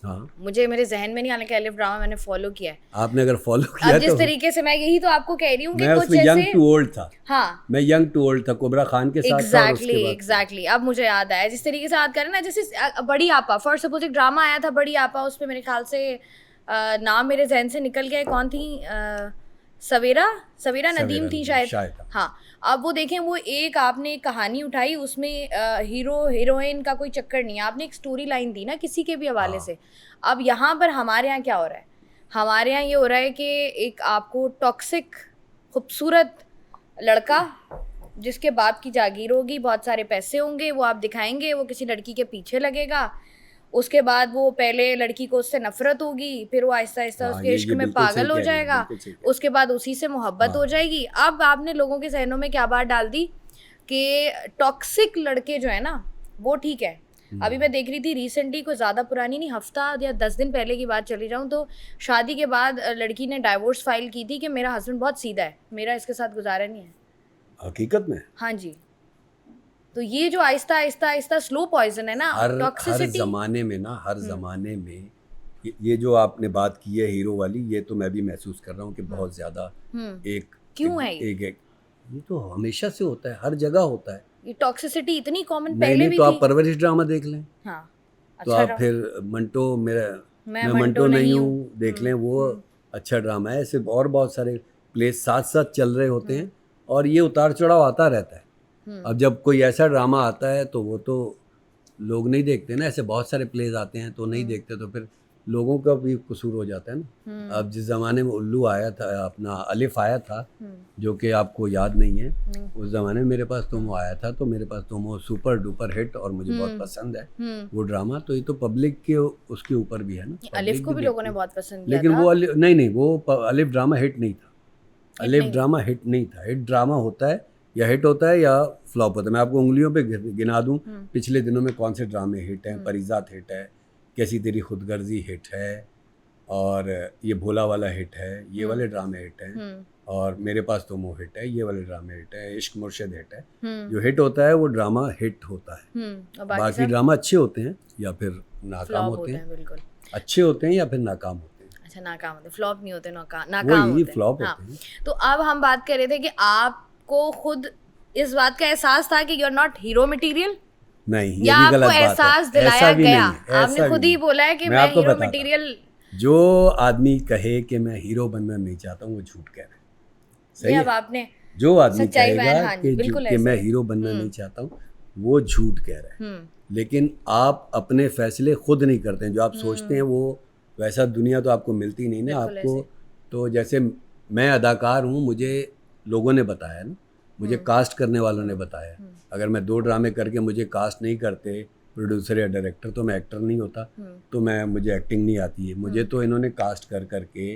हाँ, मुझे मेरे जहन में नहीं आने का अलिफ ड्रामा मैंने फॉलो किया है। आपने अगर फॉलो किया अब जिस तो तरीके से मैं यही तो आपको कह रही हूँ कि मैं कुछ उसमें यंग ऐसे टू ओल्ड था। हाँ मैं यंग टू ओल्ड था, कोबरा खान के साथ था और उसके बाद एग्जैक्टली अब मुझे याद आया। जिस तरीके से याद करें ना, जैसे बड़ी आपा, फॉर सपोज एक ड्रामा आया था बड़ी आपा, उसमें मेरे ख्याल से नाम मेरे जहन से निकल गया, कौन थी, सवेरा नदीम थी शायद। हाँ, अब वो देखें, वो एक आपने एक कहानी उठाई, उसमें हीरो हीरोइन का कोई चक्कर नहीं है, आपने एक स्टोरी लाइन दी ना किसी के भी हवाले से। अब यहाँ पर हमारे यहाँ क्या हो रहा है, हमारे यहाँ ये हो रहा है कि एक आपको टॉक्सिक खूबसूरत लड़का जिसके बाप की जागीर होगी, बहुत सारे पैसे होंगे, वो आप दिखाएंगे, वो किसी लड़की के पीछे लगेगा, उसके बाद वो पहले लड़की को उससे नफरत होगी, फिर वो आहिस्ता आहिस्ता उसके इश्क में पागल हो जाएगा, उसके बाद उसी से मोहब्बत हो जाएगी। अब आपने लोगों के जहनों में क्या बात डाल दी कि टॉक्सिक लड़के जो है ना वो ठीक है। अभी मैं देख रही थी रिसेंटली, कोई ज़्यादा पुरानी नहीं, हफ्ता या 10 दिन पहले की बात चली जाऊँ तो, शादी के बाद लड़की ने डाइवोर्स फाइल की थी कि मेरा हस्बैंड बहुत सीधा है, मेरा इसके साथ गुजारा नहीं है। हकीकत में हाँ जी, तो ये जो आहिस्ता आहिस्ता आहिस्ता स्लो पॉइजन है ना, हर टॉक्सिसिटी। ज़माने में ना, हर ज़माने में ये जो आपने बात की है हीरो वाली, ये तो मैं भी महसूस कर रहा हूँ कि बहुत ज़्यादा एक क्यों है एक ये तो हमेशा से होता है, हर जगह होता है ये टॉक्सिसिटी इतनी कॉमन नहीं पहले भी तो थी। आप परवरिश ड्रामा देख लें, हाँ, तो अच्छा आप फिर मंटो मैं मैं मंटो नहीं हूँ देख लें, वो अच्छा ड्रामा है। ऐसे और बहुत सारे प्लेस साथ साथ चल रहे होते हैं और ये उतार चढ़ाव आता रहता है। अब जब कोई ऐसा ड्रामा आता है तो वो तो लोग नहीं देखते ना, ऐसे बहुत सारे प्लेज आते हैं तो नहीं देखते, तो फिर लोगों का भी कसूर हो जाता है ना। अब जिस ज़माने में उल्लू आया था, अपना अलिफ आया था, जो कि आपको याद नहीं है, उस ज़माने में मेरे पास तुम आया था, तो मेरे पास तुम सुपर डुपर हिट और मुझे बहुत पसंद है वो ड्रामा। तो ये तो पब्लिक के उसके ऊपर भी है ना, अलिफ को भी लोगों ने बहुत पसंद किया लेकिन था। वो नहीं वो अलिफ ड्रामा हिट नहीं था। अलिफ ड्रामा हिट नहीं था। हिट ड्रामा होता है या हिट होता है या फ्लॉप होता है। मैं आपको उंगलियों पे गिना दूं पिछले दिनों में कौन से ड्रामे हिट हैं। परिजात हिट है, कैसी तेरी खुदगर्जी हिट है, और ये भोला वाला हिट है, ये वाले ड्रामे हिट हैं, और मेरे पास तुम हो हिट है, ये वाले ड्रामे हिट है, इश्क मुर्शिद हिट है। जो हिट होता है वो ड्रामा हिट होता है। बाकी ड्रामा अच्छे होते हैं या फिर नाकाम होते हैं। बिल्कुल अच्छे होते हैं या फिर नाकाम होते हैं। अच्छा, नाकाम होते, फ्लॉप नहीं होते, नाकाम होते, फ्लॉप होते हैं। तो अब हम बात कर रहे थे कि आपको खुद इस बात का एहसास था कि you are not hero material, नहीं, या ये भी गलत आपको बात है। एहसास दिलाया गया? आपने खुद ही नहीं। बोला है कि मैं मैं आपको हीरो बताता हूं। मटेरियल। जो आदमी कहे कि मैं हीरो बनना नहीं चाहता हूँ वो झूठ कह रहा है। सही अब है? आपने जो आदमी सच्चाई कहेगा बयान, हाँ जी, बिल्कुल कि ऐसे मैं है। हीरो बनना नहीं चाहता हूँ वो झूठ कह रहा है। लेकिन आप अपने फैसले खुद नहीं करते हैं। जो आप सोचते हैं वो वैसा दुनिया तो आपको मिलती नहीं ना। बिल्कुल आपको ऐसे। तो जैसे मैं अदाकार हूँ, मुझे लोगों ने बताया ना, मुझे कास्ट करने वालों ने बताया। अगर मैं 2 ड्रामे करके मुझे कास्ट नहीं करते प्रोड्यूसर या डायरेक्टर, तो मैं एक्टर नहीं होता, तो मुझे एक्टिंग नहीं आती है। मुझे तो इन्होंने कास्ट कर करके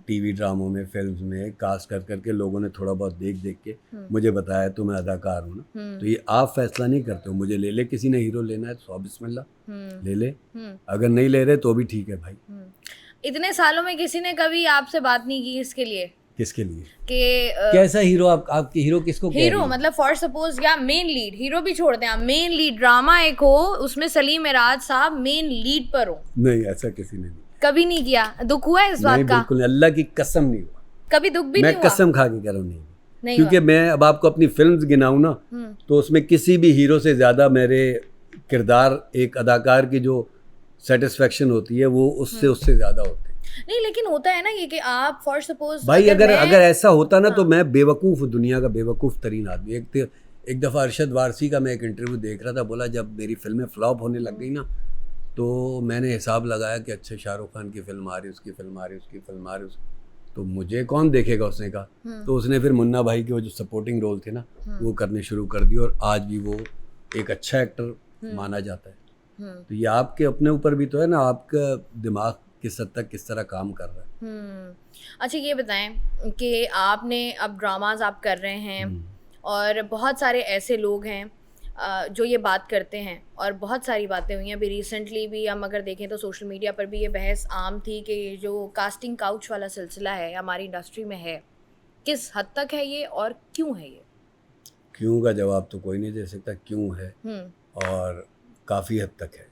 टीवी ड्रामों में, फिल्म्स में कास्ट कर करके लोगों ने थोड़ा बहुत देख देख के मुझे बताया तो मैं अदाकार हूँ ना। तो ये आप फैसला नहीं करते हो। मुझे ले ले, किसी ने हीरो लेना है तो बिस्मिल्लाह ले ले, अगर नहीं ले रहे तो भी ठीक है भाई। इतने सालों में किसी ने कभी आपसे बात नहीं की इसके लिए? किसके लिए? कि कैसा हीरो? आपके हीरो किसको? हीरो मतलब फॉर सपोज, या मेन लीड, हीरो भी छोड़ दें आप, मेन लीड ड्रामा एक हो, उसमें सलीम एराज साहब मेन लीड पर हो। नहीं, ऐसा किसी ने नहीं, कभी नहीं किया। दुख हुआ है इस बात का? बिल्कुल, अल्लाह की कसम नहीं हुआ। कभी दुख भी नहीं हुआ? मैं कसम खा के कह रहा हूँ नहीं, क्योंकि मैं अब आपको अपनी फिल्म्स गिनाऊं ना, तो उसमें किसी भी हीरो से ज्यादा मेरे किरदार, एक अदाकार की जो सेटिस्फेक्शन होती है वो उससे ज्यादा होती है। नहीं, लेकिन होता है ना ये कि आप फॉर सपोज भाई अगर ऐसा होता ना तो मैं बेवकूफ़, दुनिया का बेवकूफ़ तरीन आदमी। एक दफ़ा अरशद वारसी का मैं एक इंटरव्यू देख रहा था, बोला जब मेरी फिल्में फ्लॉप होने लग गई ना तो मैंने हिसाब लगाया कि अच्छा शाहरुख खान की फिल्म आ रही, उसकी फिल्म आ रही, उसकी फिल्म आ रही, तो मुझे कौन देखेगा, उसने कहा। तो उसने फिर मुन्ना भाई के वो जो सपोर्टिंग रोल थे ना वो करने शुरू कर दिए, और आज भी वो एक अच्छा एक्टर माना जाता है। तो ये आपके अपने ऊपर भी तो है ना, आपका दिमाग किस हद तक किस तरह काम कर रहा है। अच्छा, ये बताएं कि आपने अब ड्रामाज आप कर रहे हैं और बहुत सारे ऐसे लोग हैं जो ये बात करते हैं, और बहुत सारी बातें हुई हैं अभी रिसेंटली भी, हम अगर देखें तो सोशल मीडिया पर भी ये बहस आम थी कि जो कास्टिंग काउच वाला सिलसिला है हमारी इंडस्ट्री में है, किस हद तक है ये और क्यों है ये? क्यों का जवाब तो कोई नहीं दे सकता, क्यों है और काफ़ी हद तक है।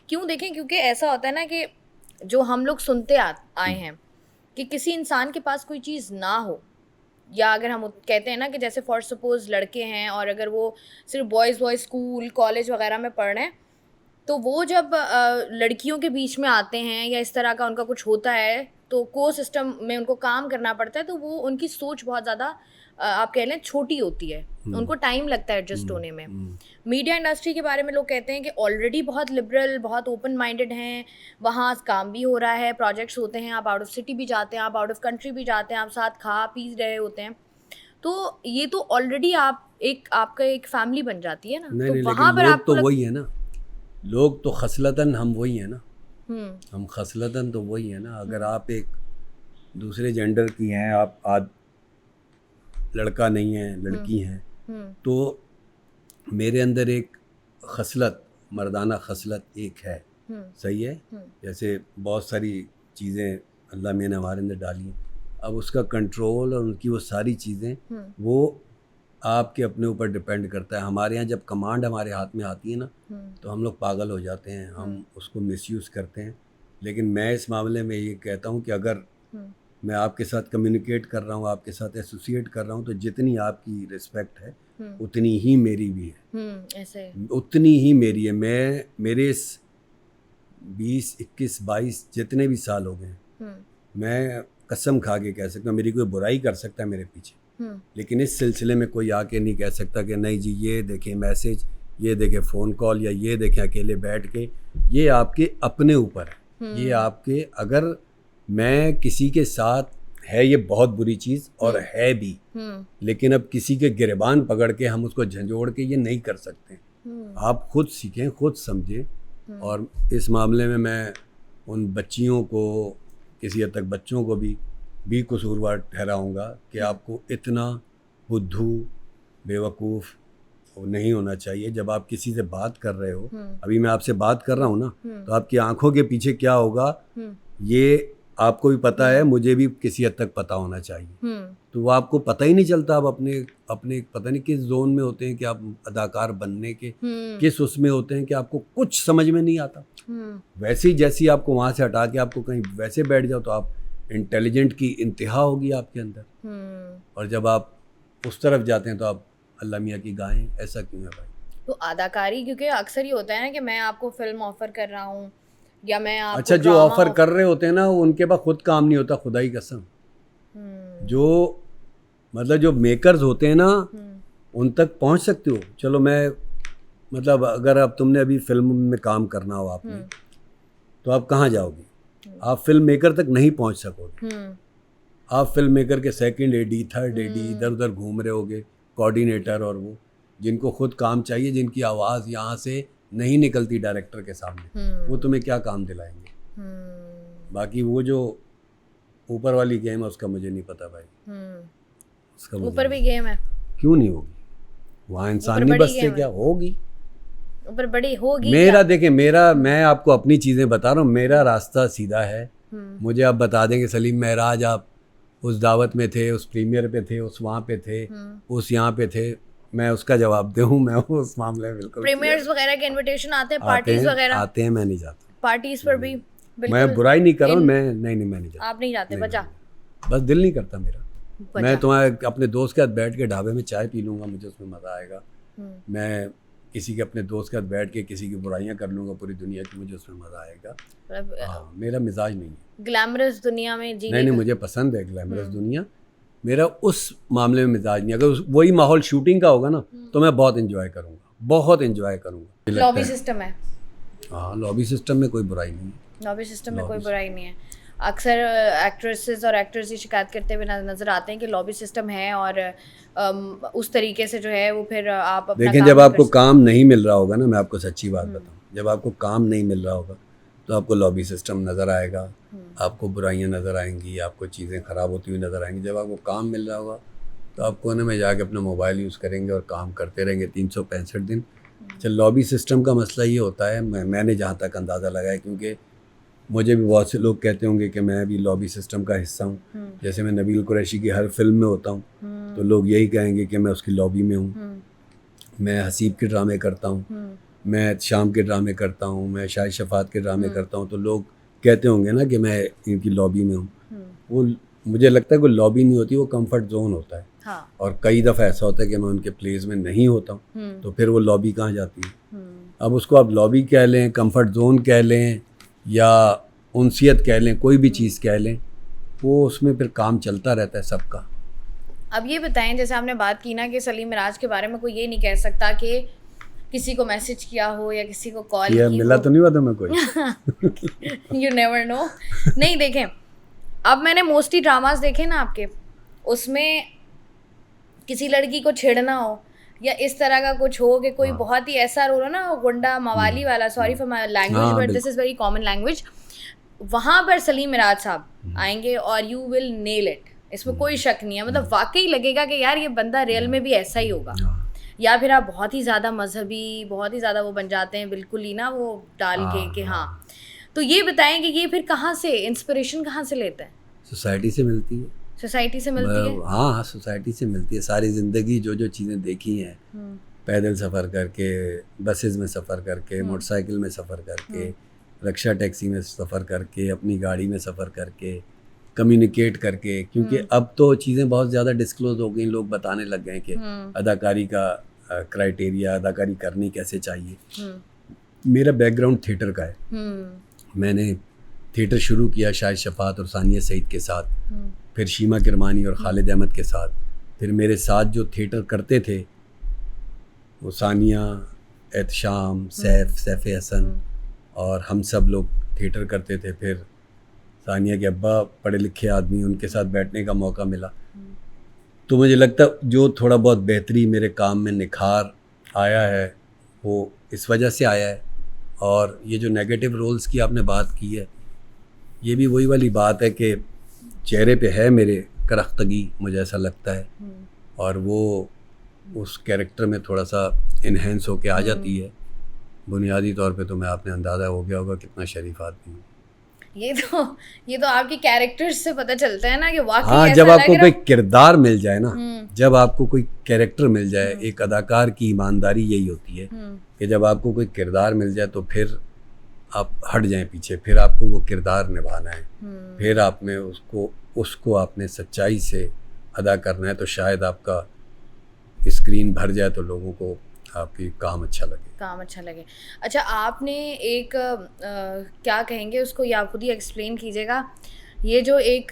क्यों देखें, क्योंकि ऐसा होता है ना कि जो हम लोग सुनते आए हैं कि किसी इंसान के पास कोई चीज़ ना हो, या अगर हम कहते हैं ना कि जैसे फॉर सपोज लड़के हैं और अगर वो सिर्फ बॉयज़ स्कूल कॉलेज वगैरह में पढ़ रहे हैं, तो वो जब लड़कियों के बीच में आते हैं या इस तरह का उनका कुछ होता है तो को सिस्टम में उनको काम करना पड़ता है, तो वो उनकी सोच बहुत ज़्यादा आप कह लें छोटी होती है, उनको टाइम लगता है एडजस्ट होने में। मीडिया इंडस्ट्री के बारे में लोग कहते हैं कि ऑलरेडी बहुत लिबरल, बहुत ओपन माइंडेड हैं, वहाँ काम भी हो रहा है, प्रोजेक्ट्स होते हैं, आप आउट ऑफ सिटी भी जाते हैं, आप आउट ऑफ कंट्री भी जाते हैं, आप साथ खा पी रहे होते हैं, तो ये तो ऑलरेडी आपका एक फैमिली बन जाती है ना। नहीं, तो नहीं, वहाँ पर लोग आपको तो वही है ना, लोग तो खसलतन हम वही है ना, हम खसलतन तो वही है ना। अगर आप एक दूसरे जेंडर की हैं, आप लड़का नहीं है, लड़की हैं, तो मेरे अंदर एक खसलत, मर्दाना खसलत एक है, सही है। जैसे बहुत सारी चीज़ें अल्लाह ने हमारे अंदर डाली, अब उसका कंट्रोल और उनकी वो सारी चीज़ें वो आपके अपने ऊपर डिपेंड करता है। हमारे यहाँ जब कमांड हमारे हाथ में आती है ना, तो हम लोग पागल हो जाते हैं, हम उसको मिसयूज़ करते हैं। लेकिन मैं इस मामले में ये कहता हूँ कि अगर मैं आपके साथ कम्युनिकेट कर रहा हूँ, आपके साथ एसोसिएट कर रहा हूँ, तो जितनी आपकी रिस्पेक्ट है उतनी ही मेरी भी है, ऐसे उतनी ही मेरी है। मेरे इस 20, 21, 22 जितने भी साल हो गए, मैं कसम खा के कह सकता हूँ, मेरी कोई बुराई कर सकता है मेरे पीछे, लेकिन इस सिलसिले में कोई आके नहीं कह सकता कि नहीं जी ये देखें मैसेज, ये देखें फ़ोन कॉल, या ये देखें अकेले बैठ के। ये आपके अपने ऊपर है, ये आपके, अगर मैं किसी के साथ, है ये बहुत बुरी चीज़ और है भी, लेकिन अब किसी के गिरबान पकड़ के हम उसको झंझोड़ के ये नहीं कर सकते। आप खुद सीखें, खुद समझें। और इस मामले में मैं उन बच्चियों को, किसी हद तक बच्चों को भी कसूरवार ठहराऊँगा कि आपको इतना बुद्धू बेवकूफ़ नहीं होना चाहिए। जब आप किसी से बात कर रहे हो, अभी मैं आपसे बात कर रहा हूँ ना, तो आपकी आंखों के पीछे क्या होगा ये आपको भी पता है, मुझे भी किसी हद तक पता होना चाहिए। तो वो आपको पता ही नहीं चलता, आप अपने पता नहीं किस जोन में होते हैं कि आप अदाकार बनने के किस उसमें होते हैं कि आपको कुछ समझ में नहीं आता। वैसे ही जैसी आपको वहाँ से हटा के आपको कहीं वैसे बैठ जाओ, तो आप इंटेलिजेंट की इंतहा होगी आपके अंदर, और जब आप उस तरफ जाते हैं तो आप अल्लाह मियाँ की गायें। ऐसा क्यों है भाई? तो अदाकारी, क्योंकि अक्सर ही होता है ना कि मैं आपको फिल्म ऑफर कर रहा हूँ या मैं आपको अच्छा, जो ऑफर कर रहे होते हैं ना, उनके पास खुद काम नहीं होता, खुदा ही कसम। जो मतलब जो मेकर्स होते हैं ना, उन तक पहुंच सकते हो। चलो मैं मतलब अगर अब तुमने अभी फिल्म में काम करना हो आपने, तो आप कहाँ जाओगे? आप फिल्म मेकर तक नहीं पहुंच सकोगे। आप फिल्म मेकर के सेकंड एडी, थर्ड एडी, इधर उधर घूम रहे होगे, कोऑर्डिनेटर, और वो जिनको खुद काम चाहिए, जिनकी आवाज़ यहाँ से नहीं निकलती डायरेक्टर के सामने, वो तुम्हें क्या काम दिलाएंगे? बाकी वो जो ऊपर वाली गेम है उसका मुझे नहीं पता भाई। उसका ऊपर भी गेम है, क्यों नहीं होगी? वहाँ इंसान नहीं बसते क्या? होगी, ऊपर बड़ी होगी। मेरा देखें, मैं आपको अपनी चीज़ें बता रहा हूँ, मेरा रास्ता सीधा है। मुझे आप बता देंगे सलीम महराज आप उस दावत में थे, उस प्रीमियर पे थे, उस वहाँ पे थे, उस यहाँ पे थे, मैं उसका जवाब दूँ। मैं उस मामले में बिल्कुल, प्रीमियर्स वगैरह के इनविटेशन आते हैं, पार्टीज वगैरह आते हैं, मैं नहीं जाता पार्टीज पर भी। मैं बुराई नहीं कर रहा हूँ, मैं नहीं जाता। आप नहीं जाते? बस दिल नहीं करता मेरा। मैं तुम्हारे अपने दोस्त के साथ बैठ के ढाबे में चाय पी लूँगा, मुझे उसमें मज़ा आएगा। मैं किसी के अपने दोस्त के साथ बैठ के किसी की बुराइयां कर लूँगा पूरी दुनिया की, मुझे उसमें मज़ा आएगा। हाँ, मेरा मिजाज नहीं है ग्लैमरस दुनिया में जीने। नहीं, मुझे पसंद है ग्लैमरस दुनिया, मेरा उस मामले में मिजाज नहीं। अगर वही माहौल शूटिंग का होगा ना, तो मैं बहुत इन्जॉय करूँगा, बहुत इन्जॉय करूँगा। लॉबी सिस्टम है? हाँ, लॉबी सिस्टम में कोई बुराई नहीं है। लॉबी सिस्टम में कोई बुराई नहीं है। अक्सर एक्ट्रेसेस और एक्टर्स ही शिकायत करते हुए नज़र आते हैं कि लॉबी सिस्टम है, और उस तरीके से जो है वो फिर आप अपना देखें, जब आपको काम नहीं मिल रहा होगा ना, मैं आपको सच्ची बात बताऊं, जब आपको काम नहीं मिल रहा होगा तो आपको लॉबी सिस्टम नज़र आएगा, आपको बुराइयां नज़र आएंगी, आपको चीज़ें ख़राब होती हुई नज़र आएंगी। जब आपको काम मिल रहा होगा तो आप कोने में जाके अपना मोबाइल यूज़ करेंगे और काम करते रहेंगे 365 दिन, अच्छा, लॉबी सिस्टम का मसला ये होता है, मैंने जहाँ तक अंदाज़ा लगाया, क्योंकि मुझे भी बहुत से लोग कहते होंगे कि मैं भी लॉबी सिस्टम का हिस्सा हूँ। जैसे मैं नबील कुरैशी की हर फिल्म में होता हूँ तो लोग यही कहेंगे कि मैं उसकी लॉबी में हूँ। मैं हसीब के ड्रामे करता हूँ, मैं शाम के ड्रामे करता हूँ, मैं शाहिद शफात के ड्रामे करता हूँ, तो लोग कहते होंगे ना कि मैं इनकी लॉबी में हूँ। वो मुझे लगता है कोई लॉबी नहीं होती, वो कंफर्ट जोन होता है। हाँ। और कई दफ़ा ऐसा होता है कि मैं उनके प्लेस में नहीं होता हूँ, तो फिर वो लॉबी कहाँ जाती है। अब उसको आप लॉबी कह लें, कंफर्ट जोन कह लें, या उनसियत कह लें, कोई भी चीज़ कह लें, वो उसमें फिर काम चलता रहता है सबका। अब ये बताएं, जैसे आपने बात की ना कि सलीम मिराज के बारे में कोई ये नहीं कह सकता कि किसी को मैसेज किया हो या किसी को कॉल की हो। मिला तो नहीं हुआ तुम्हें कोई? You never know. नहीं, देखें, अब मैंने मोस्टली ड्रामास देखे ना आपके, उसमें किसी लड़की को छेड़ना हो या इस तरह का कुछ हो कि कोई बहुत ही ऐसा रोल हो ना, गुंडा मवाली वाला, sorry for my language but this is very common language, वहाँ पर सलीम मिराज साहब आएंगे और यू विल नेल इट, इसमें कोई शक नहीं है। मतलब वाकई लगेगा कि यार ये बंदा रियल में भी ऐसा ही होगा। या फिर आप बहुत ही ज़्यादा मजहबी, बहुत ही ज़्यादा वो बन जाते हैं, बिल्कुल ही ना वो डाल के कि हाँ। तो ये बताएं कि ये फिर कहाँ से इंस्पिरेशन कहाँ से लेते हैं? सोसाइटी से मिलती है। सोसाइटी से मिलती है? हाँ, सोसाइटी से मिलती है। सारी ज़िंदगी जो जो चीज़ें देखी हैं, पैदल सफ़र करके, बसेस में सफ़र करके, मोटरसाइकिल में सफ़र करके, रिक्शा टैक्सी में सफ़र करके, अपनी गाड़ी में सफ़र करके, कम्युनिकेट करके, क्योंकि अब तो चीज़ें बहुत ज़्यादा डिस्क्लोज हो गई, लोग बताने लग गए कि अदाकारी का क्राइटेरिया, अदाकारी करनी कैसे चाहिए। मेरा बैकग्राउंड थिएटर का है। मैंने थिएटर शुरू किया शाहिद शफात और सानिया सईद के साथ, फिर शीमा किरमानी और खालिद अहमद के साथ। फिर मेरे साथ जो थिएटर करते थे वो सानिया, एहतशाम, सैफ हसन और हम सब लोग थिएटर करते थे। फिर सानिया के अब्बा पढ़े लिखे आदमी, उनके साथ बैठने का मौका मिला, तो मुझे लगता जो थोड़ा बहुत बेहतरी मेरे काम में निखार आया है वो इस वजह से आया है। और ये जो नेगेटिव रोल्स की आपने बात की है, ये भी वही वाली बात है कि चेहरे पे है मेरे करख्तगी, मुझे ऐसा लगता है, और वो उस कैरेक्टर में थोड़ा सा इन्हेंस होके आ जाती है। बुनियादी तौर पे तो मैं, आपने अंदाज़ा हो गया होगा कितना शरीफ आदमी हूँ। ये तो आपके कैरेक्टर्स से पता चलता है ना कि वाकई हाँ, ऐसा जब आपको लग कोई किरदार मिल जाए ना, जब आपको कोई कैरेक्टर मिल जाए, एक अदाकार की ईमानदारी यही होती है कि जब आपको कोई किरदार मिल जाए तो फिर आप हट जाएं पीछे, फिर आपको वो किरदार निभाना है, फिर आपने उसको आपने सच्चाई से अदा करना है, तो शायद आपका स्क्रीन भर जाए तो लोगों को आपकी काम अच्छा लगे। अच्छा, आपने एक क्या कहेंगे उसको, या आप खुद ही एक्सप्लेन कीजिएगा, ये जो एक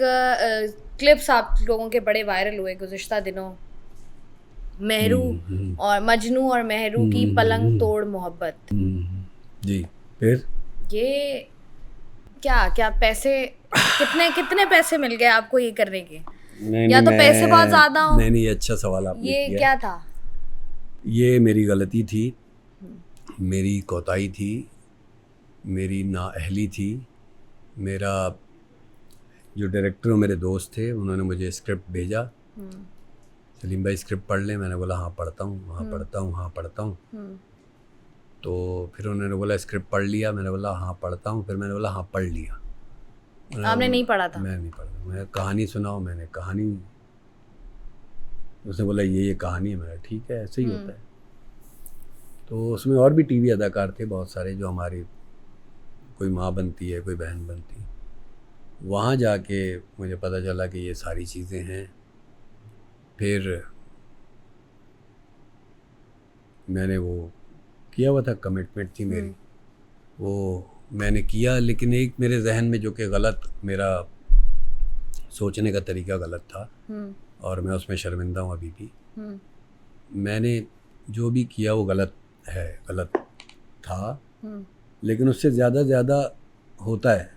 क्लिप्स आप लोगों के बड़े वायरल हुए गुज़िश्ता दिनों, मेहरू और मजनू और मेहरू की पलंग तोड़ मोहब्बत जी, फिर ये क्या पैसे, कितने पैसे मिल गए आपको ये करने के? या तो पैसे बहुत ज़्यादा हो? नहीं, अच्छा सवाल आपने किया। ये क्या था? ये मेरी गलती थी, मेरी कोताही थी, मेरी नाअहली थी। मेरा जो डायरेक्टर मेरे दोस्त थे, उन्होंने मुझे स्क्रिप्ट भेजा, सलीम भाई स्क्रिप्ट पढ़ लें। मैंने बोला हाँ पढ़ता हूँ। तो फिर उन्होंने बोला स्क्रिप्ट पढ़ लिया। मैंने बोला हाँ पढ़ता हूँ। फिर मैंने बोला हाँ पढ़ लिया। आपने नहीं पढ़ा था? मैं नहीं पढ़ा। मैं कहानी सुनाओ, मैंने कहानी, उसने बोला ये कहानी है। मेरा ठीक है, ऐसे ही होता है। तो उसमें और भी टीवी अदाकार थे बहुत सारे, जो हमारी कोई माँ बनती है, कोई बहन बनती है। वहाँ जाके मुझे पता चला कि ये सारी चीज़ें हैं। फिर मैंने वो किया हुआ था, कमिटमेंट थी मेरी, वो मैंने किया। लेकिन एक मेरे जहन में जो कि गलत, मेरा सोचने का तरीका गलत था और मैं उसमें शर्मिंदा हूँ अभी भी। मैंने जो भी किया वो गलत था, लेकिन उससे ज़्यादा होता है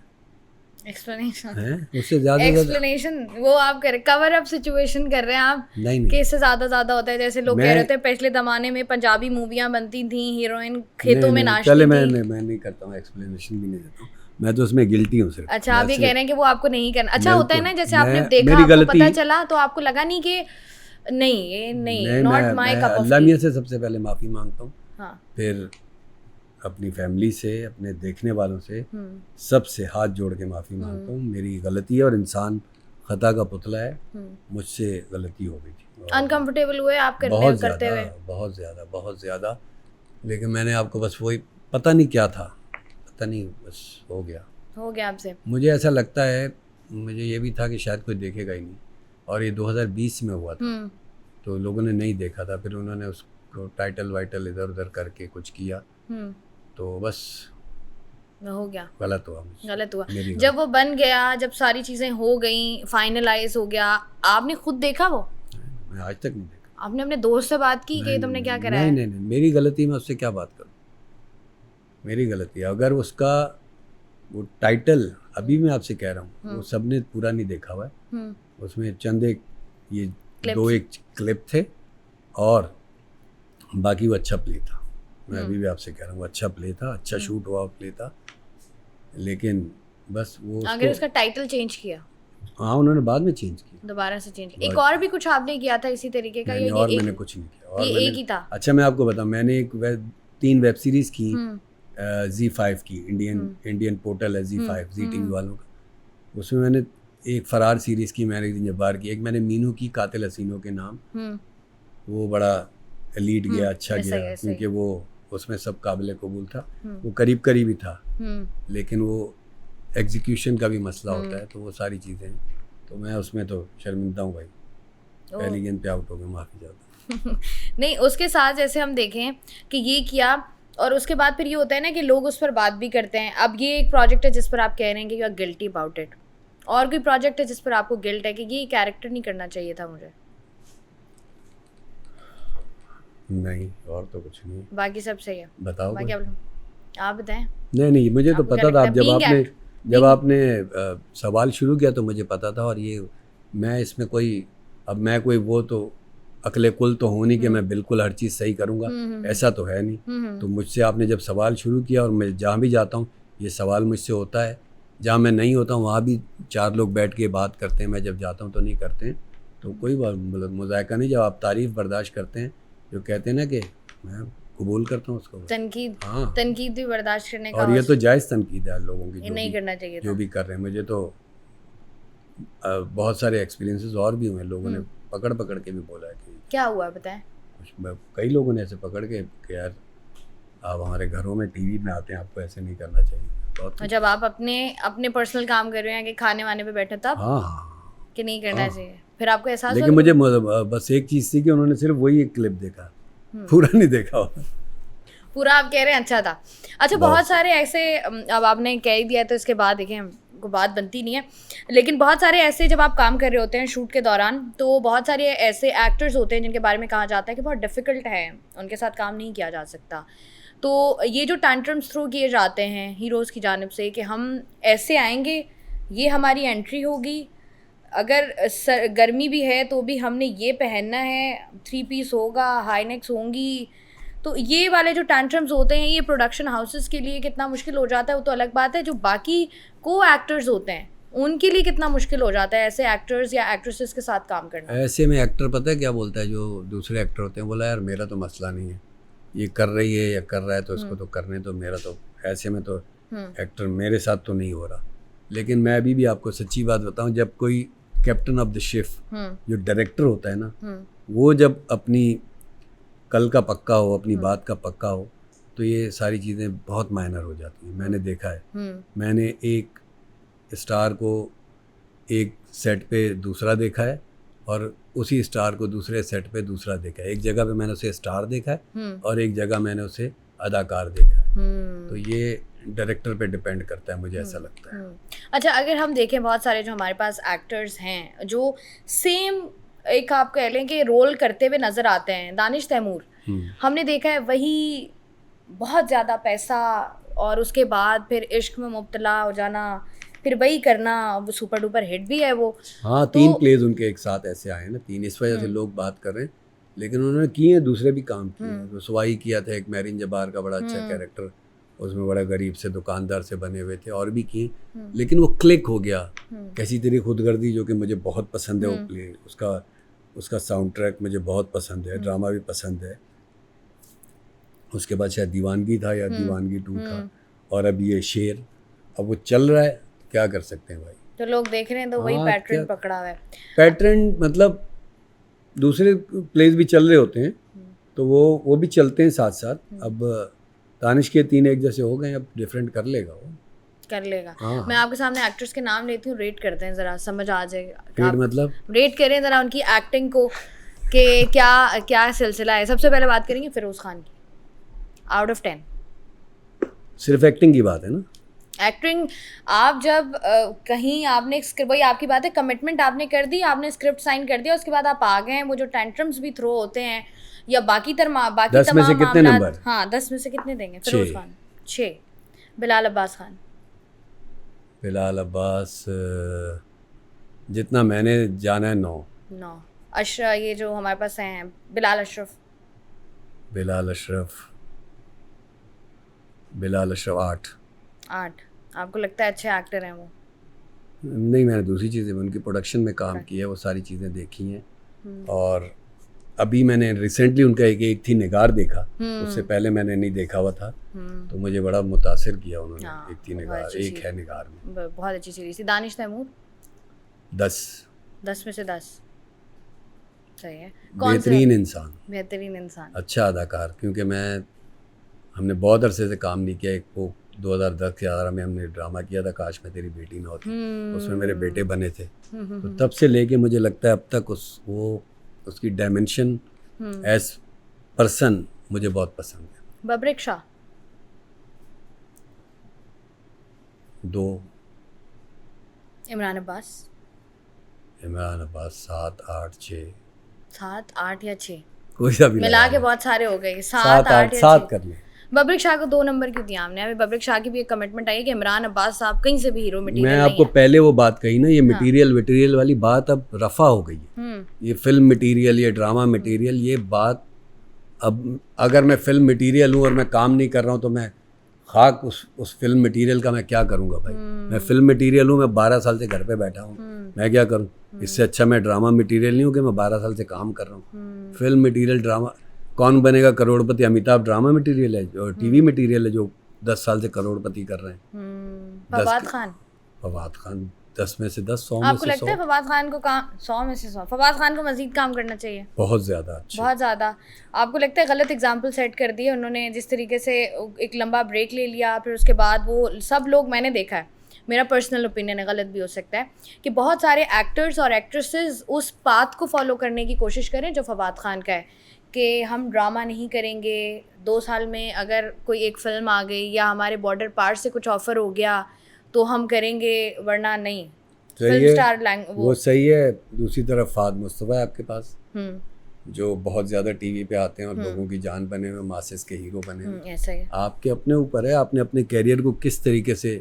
एक्सप्लेनेशन, उससे ज़्यादा एक्सप्लेनेशन वो आप कवर अप सिचुएशन कर रहे हैं आप। नहीं, कि इससे ज़्यादा होता है। जैसे लोग कह रहे थे पिछले ज़माने में पंजाबी मूवियाँ बनती थी, हीरोइन खेतों में नाचती थी। मैं नहीं करता हूँ, एक्सप्लेनेशन भी नहीं देता हूँ, मैं तो उसमें गिल्टी हूँ सिर्फ। अच्छा, आप ये कह रहे हैं कि वो आपको नहीं करना। अच्छा, होता है ना, जैसे आपने देखा, आपको पता चला, तो आपको लगा नहीं कि नहीं, ये नहीं, not my cup of tea. Allah मियां से सबसे पहले माफ़ी मांगता हूँ हाँ। फिर अपनी फैमिली से, अपने देखने वालों से, सबसे हाथ जोड़ के माफ़ी मांगता हूँ। मेरी गलती है और इंसान खता का पुतला है, मुझसे गलती हो गई थी। अनकंफर्टेबल हुए आप करते हुए? बहुत ज़्यादा। लेकिन मैंने आपको बस वही, पता नहीं क्या था, पता नहीं, बस हो गया आपसे। मुझे ऐसा लगता है, मुझे ये भी था कि शायद कोई देखेगा ही नहीं, और ये 2020 में हुआ था, तो लोगों ने नहीं देखा था, फिर उन्होंने उसको टाइटल वाइटल इधर उधर करके कुछ किया, तो बस हो गया, गलत हुआ। जब वो बन गया, जब सारी चीज़ें हो गई, फाइनलाइज हो गया, आपने खुद देखा वो? मैं आज तक नहीं देखा। आपने अपने दोस्त से बात की कि तुमने क्या करा है? नहीं, मेरी गलती, मैं उससे क्या बात करूं, मेरी गलती। अगर उसका वो टाइटल, अभी मैं आपसे कह रहा हूँ, वो सबने पूरा नहीं देखा हुआ है, उसमें चंद एक ये दो एक क्लिप थे, और बाकी वो अच्छा प्ले था। मैं अभी भी आपसे कह रहा हूँ, अच्छा प्ले था, अच्छा शूट हुआ प्ले था, लेकिन बस वो अगर उसका टाइटल चेंज किया, हाँ उन्होंने बाद में चेंज किया, दोबारा से चेंज किया। एक और भी कुछ आपने किया था इसी तरीके का? नहीं, और मैंने कुछ नहीं किया, और ये एक ही था? अच्छा मैं आपको बताऊं, मैंने 3 वेब सीरीज़ की, Z5 की, इंडियन पोर्टल है Z5, जी टीवी वालों का, उसमें मैंने एक फरार सीरीज़ की, मैंने जब्बार की, एक मैंने मीनू की, कातिल हसीनों के नाम, वो बड़ा लीड गया, अच्छा गया, क्योंकि वो उसमें सब काबिल कबूल था, वो करीब करीब ही था, लेकिन वो एग्जीक्यूशन का भी मसला होता है, तो वो सारी चीज़ें, तो मैं उसमें तो शर्मिंदा हूँ भाई, पहली गेंद पे आउट हो गया, माफ़ी चाहता हूँ। नहीं, उसके साथ जैसे हम देखें कि ये किया, और उसके बाद फिर ये होता है ना कि लोग उस पर बात भी करते हैं। अब ये एक प्रोजेक्ट है जिस पर आप कह रहे हैं कि you are guilty about it, और कोई प्रोजेक्ट है जिस पर आपको गिल्ट है कि ये कैरेक्टर नहीं करना चाहिए था मुझे? नहीं, और तो कुछ नहीं, बाकी सब सही है। बताओ, बाकी आप बताएं। नहीं, मुझे तो पता था, जब आपने सवाल शुरू किया तो मुझे पता था, और ये मैं इसमें कोई, अब मैं कोई वो तो अकले कुल तो हो नहीं कि मैं बिल्कुल हर चीज़ सही करूँगा, ऐसा तो है नहीं। तो मुझसे आपने जब सवाल शुरू किया, और मैं जहाँ भी जाता हूँ ये सवाल मुझसे होता है, जहाँ मैं नहीं होता हूँ वहाँ भी 4 लोग बैठ के बात करते हैं, मैं जब जाता हूँ तो नहीं करते हैं, तो कोई मुज़ायका नहीं। जब आप तारीफ़ बर्दाश्त करते हैं, जो कहते हैं ना कि मैं कबूल करता हूँ उसको, तनकीद, हाँ, तनकीद भी बर्दाश्त करने का, और ये तो जायज़ तनकीद है लोगों की, ये नहीं करना चाहिए जो भी कर रहे हैं। मुझे तो बहुत सारे एक्सपीरियंसेस और भी हुए, लोगों ने पकड़ के भी बोला है कि क्या हुआ बताएं। कई लोगों ने ऐसे पकड़ के कि यार आप हमारे घरों में टीवी में आते हैं, आपको ऐसे नहीं करना चाहिए। जब आप अपने पर्सनल काम कर रहे हैं कि खाने वाने पे बैठे तब, हाँ, कि नहीं करना चाहिए, फिर आपको एहसास? लेकिन मुझे बस एक चीज़ थी कि उन्होंने सिर्फ वही एक क्लिप देखा, पूरा नहीं देखा। पूरा आप कह रहे हैं अच्छा था। अच्छा, बहुत सारे ऐसे, अब आपने कह ही दिया तो इसके बाद देखें को बात बनती नहीं है, लेकिन बहुत सारे ऐसे, जब आप काम कर रहे होते हैं शूट के दौरान, तो बहुत सारे ऐसे एक्टर्स होते हैं जिनके बारे में कहा जाता है कि बहुत डिफ़िकल्ट है, उनके साथ काम नहीं किया जा सकता। तो ये जो टैंट्रम्स थ्रो किए जाते हैं हीरोज़ की जानिब से कि हम ऐसे आएंगे, ये हमारी एंट्री होगी, अगर गर्मी भी है तो भी हमने ये पहनना है, 3 पीस होगा, हाई नेक्स होंगी, तो ये वाले जो टैंट्रम्स होते हैं, ये प्रोडक्शन हाउसेस के लिए कितना मुश्किल हो जाता है वो तो अलग बात है, जो बाकी को एक्टर्स होते हैं उनके लिए कितना मुश्किल हो जाता है ऐसे एक्टर्स या एक्ट्रेसेस के साथ काम करना। ऐसे में एक्टर पता है क्या बोलता है, जो दूसरे एक्टर होते हैं, बोला यार मेरा तो मसला नहीं है, ये कर रही है या कर रहा है तो इसको तो करने, तो मेरा तो ऐसे में तो एक्टर मेरे साथ तो नहीं हो रहा। लेकिन मैं अभी भी आपको सच्ची बात बताऊं, जब कोई कैप्टन ऑफ द शिप जो डायरेक्टर होता है ना, वो जब अपनी कल का पक्का हो, अपनी बात का पक्का हो, तो ये सारी चीज़ें बहुत माइनर हो जाती हैं। मैंने देखा है, मैंने एक स्टार को एक सेट पे दूसरा देखा है, और उसी स्टार को दूसरे सेट पे दूसरा देखा है। एक जगह पे मैंने उसे स्टार देखा है और एक जगह मैंने उसे अदाकार देखा है। तो ये डायरेक्टर पे डिपेंड करता है, मुझे ऐसा लगता है। अच्छा, अगर हम देखें बहुत सारे जो हमारे पास एक्टर्स हैं जो सेम एक आप कह लें कि रोल करते हुए नज़र आते हैं, दानिश तैमूर हमने देखा है, वही बहुत ज़्यादा पैसा और उसके बाद फिर इश्क में मुब्तला हो जाना, फिर वही करना, वो सुपर डुपर हिट भी है वो। हाँ, 3 प्लेज उनके एक साथ ऐसे आए ना, 3, इस वजह से लोग बात कर रहे हैं। लेकिन उन्होंने किए हैं, दूसरे भी काम किए हैं। रुसवाई किया था एक, मैरिन जबार का बड़ा अच्छा कैरेक्टर, उसमें बड़ा गरीब से दुकानदार से बने हुए थे, और भी किए। लेकिन वो क्लिक हो गया। कैसी तेरी खुदगर्दी, जो कि मुझे बहुत पसंद है वो प्ले, उसका साउंड ट्रैक मुझे बहुत पसंद है, ड्रामा भी पसंद है। उसके बाद शायद दीवानगी था या दीवानगी 2 था, और अब ये शेर, अब वो चल रहा है, क्या कर सकते हैं भाई। तो लोग देख रहे हैं तो वही हाँ, पैटर्न क्या पकड़ा हुआ है। पैटर्न, मतलब दूसरे प्लेस भी चल रहे होते हैं तो वो भी चलते हैं साथ साथ। अब दानिश के 3 एक जैसे हो गए, अब डिफरेंट कर लेगा वो, कर लेगा। हाँ। मैं आपके सामने एक्टर्स के नाम लेती हूँ, रेट करते हैं ज़रा, समझ आ जाएगा। रेट मतलब रेट करें ज़रा उनकी एक्टिंग को कि क्या क्या सिलसिला है। सबसे पहले बात करेंगे फिरोज़ खान की, आउट ऑफ 10। सिर्फ एक्टिंग की बात है ना। एक्टिंग, आप जब कहीं आपने स्क्रिप्ट, वही आपकी बात है, कमिटमेंट आपने कर दी, आपने स्क्रिप्ट साइन कर दिया, उसके बाद आप आ गए हैं, वो जो टेंट्रम्स भी थ्रो होते हैं या बाकी 10 में से कितने नंबर? हाँ, 10 में से कितने देंगे? फिरोज़ खान 6। बिलाल अब्बास खान? बिलाल अब्बास जितना मैंने जाना है 9। अशरफ, ये जो हमारे पास हैं, बिलाल अशरफ? बिलाल अशरफ 8। आपको लगता है अच्छे एक्टर हैं वो? नहीं, मैंने दूसरी चीज़ें, उनकी प्रोडक्शन में काम किया है, वो सारी चीज़ें देखी हैं। और अभी मैंने रिसेंटली उनका एक थी निगार देखा, उससे पहले मैंने नहीं देखा हुआ था, तो मुझे बड़ा मुतासिर किया उन्होंने। हाँ, एक थी निगार, एक है निगार में। बहुत अच्छी सीरीज थी। दानिश तैमूर? 10 में से 10। सही है। बेहतरीन इंसान, बेहतरीन इंसान, अच्छा अदाकार, क्योंकि हमने बहुत अरसे से काम नहीं किया। एक वो 2010-11 में हमने ड्रामा किया था, काश मैं तेरी बेटी ना होती, उसमें मेरे बेटे बने थे। तो तब से लेके मुझे लगता है अब तक उसकी डायमेंशन एज पर्सन मुझे बहुत पसंद है। बब्रिक शाह? 2। इमरान अब्बास? 7, 8, 6। 7, 8 या 6? कोई सा भी मिला के बहुत सारे हो गए। 7, 8 या 7 कर लें। बब्रिक शाह को 2 नंबर क्यों दिया हमने? अभी बब्रिक शाह की भी एक कमिटमेंट आई है कि इमरान अब्बास साहब कहीं से भी हीरो मटेरियल मैं नहीं आपको है। पहले वो बात कही ना, ये मटेरियल वाली बात अब रफा हो गई है। ये फिल्म मटेरियल, ये ड्रामा मटेरियल, ये बात अब, अगर मैं फिल्म मटेरियल हूँ और मैं काम नहीं कर रहा हूँ तो मैं खाक उस फिल्म मटेरियल का मैं क्या करूँगा भाई। मैं फिल्म मटेरियल हूँ, मैं 12 साल से घर पे बैठा हूँ, मैं क्या करूँ? इससे अच्छा मैं ड्रामा मटेरियल नहीं हूँ कि मैं 12 साल से काम कर रहा हूँ। फिल्म मटेरियल, ड्रामा, कौन बनेगा करोड़पति? अमिताभ ड्रामा मटेरियल है और टीवी मटेरियल है जो 10 साल से करोड़पति कर रहे हैं। फवाद खान 10 में से 10, 100 में से 100। आपको लगता है फवाद खान को काम 100 में से 100? फवाद खान को मजीद काम करना चाहिए, बहुत ज़्यादा अच्छा, बहुत ज़्यादा। आपको लगता है गलत एग्जाम्पल सेट कर दिए उन्होंने, जिस तरीके से एक लंबा ब्रेक ले लिया, फिर उसके बाद वो सब लोग, मैंने देखा है, मेरा पर्सनल ओपिनियन है, गलत भी हो सकता है, कि बहुत सारे एक्टर्स और एक्ट्रेसेस उस पाथ को फॉलो करने की कोशिश करें जो फवाद खान का है, कि हम ड्रामा नहीं करेंगे, 2 साल में अगर कोई एक फ़िल्म आ गई या हमारे बॉर्डर पार से कुछ ऑफ़र हो गया तो हम करेंगे, वरना नहीं। फिल्म स्टार वो सही है। दूसरी तरफ फाद मुस्तफ़ा है आपके पास, जो बहुत ज़्यादा टीवी पे आते हैं और लोगों की जान बने हुए, मासेस के हीरो बने हुए। ऐसा है, आपके अपने ऊपर है, आपने अपने कैरियर को किस तरीके से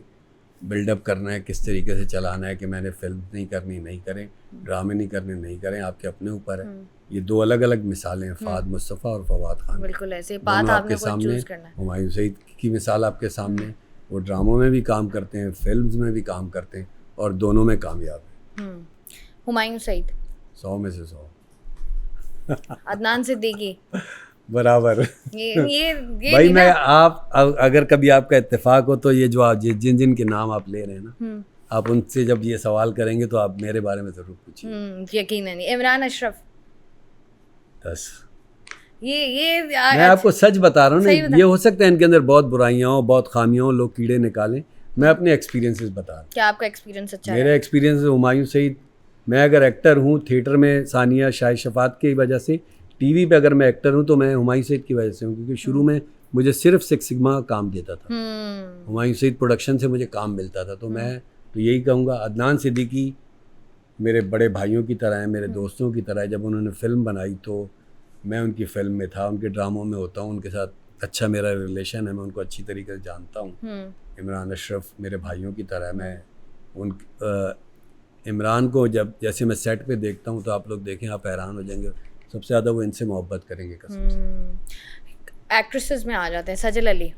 बिल्डअप करना है, किस तरीके से चलाना है, कि मैंने फिल्म नहीं करनी, नहीं करें, ड्रामे नहीं करने, नहीं करें, आपके अपने ऊपर है। ये 2 अलग अलग मिसालें हैं, फाद मुस्तफ़ा और फवाद खान। बिल्कुल ऐसे बात आपके सामने। हुमायूं सईद की मिसाल आपके सामने, वो ड्रामों में भी काम करते हैं, फिल्म्स में भी काम करते हैं और दोनों में कामयाब है। हुमायूं सईद 100 में से 100। अदनान सिद्दीकी बराबर। ये भाई मैं आप अगर कभी आपका इत्तेफाक हो तो ये जो आप जिन के नाम आप ले रहे हैं ना, आप उनसे जब ये सवाल करेंगे तो आप मेरे बारे में ज़रूर पूछिए। यकीनन। इमरान अशरफ 10। ये मैं आपको सच बता रहा हूँ ना, ये हो सकता है इनके अंदर बहुत बुराइयाँ हो, बहुत खामियाँ हो, लोग कीड़े निकालें, मैं अपने एक्सपीरियंसेस बता रहा हूँ। क्या आपका एक्सपीरियंस अच्छा है? मेरा एक्सपीरियंस हुमायूं सईद, मैं अगर एक्टर हूँ थिएटर में सानिया शाहिद शफात की वजह से, टीवी पे अगर मैं एक्टर हूँ तो मैं हुमायूं सईद की वजह से हूँ, क्योंकि शुरू में मुझे सिर्फ सिक्स सिग्मा काम देता था, हुमायूं सईद प्रोडक्शन से मुझे काम मिलता था। तो मैं तो यही कहूँगा, अदनान सिद्दीकी मेरे बड़े भाइयों की तरह है, मेरे दोस्तों की तरह है। जब उन्होंने फ़िल्म बनाई तो मैं उनकी फ़िल्म में था, उनके ड्रामों में होता हूँ, उनके साथ अच्छा मेरा रिलेशन है, मैं उनको अच्छी तरीके से जानता हूँ। इमरान अशरफ मेरे भाइयों की तरह है। मैं इमरान को जब जैसे मैं सेट पे देखता हूँ तो आप लोग देखें, आप हैरान हो जाएंगे, सबसे ज़्यादा वो इनसे मोहब्बत करेंगे कसम से। एक्ट्रेसेस में आ जाते हैं, सजल अली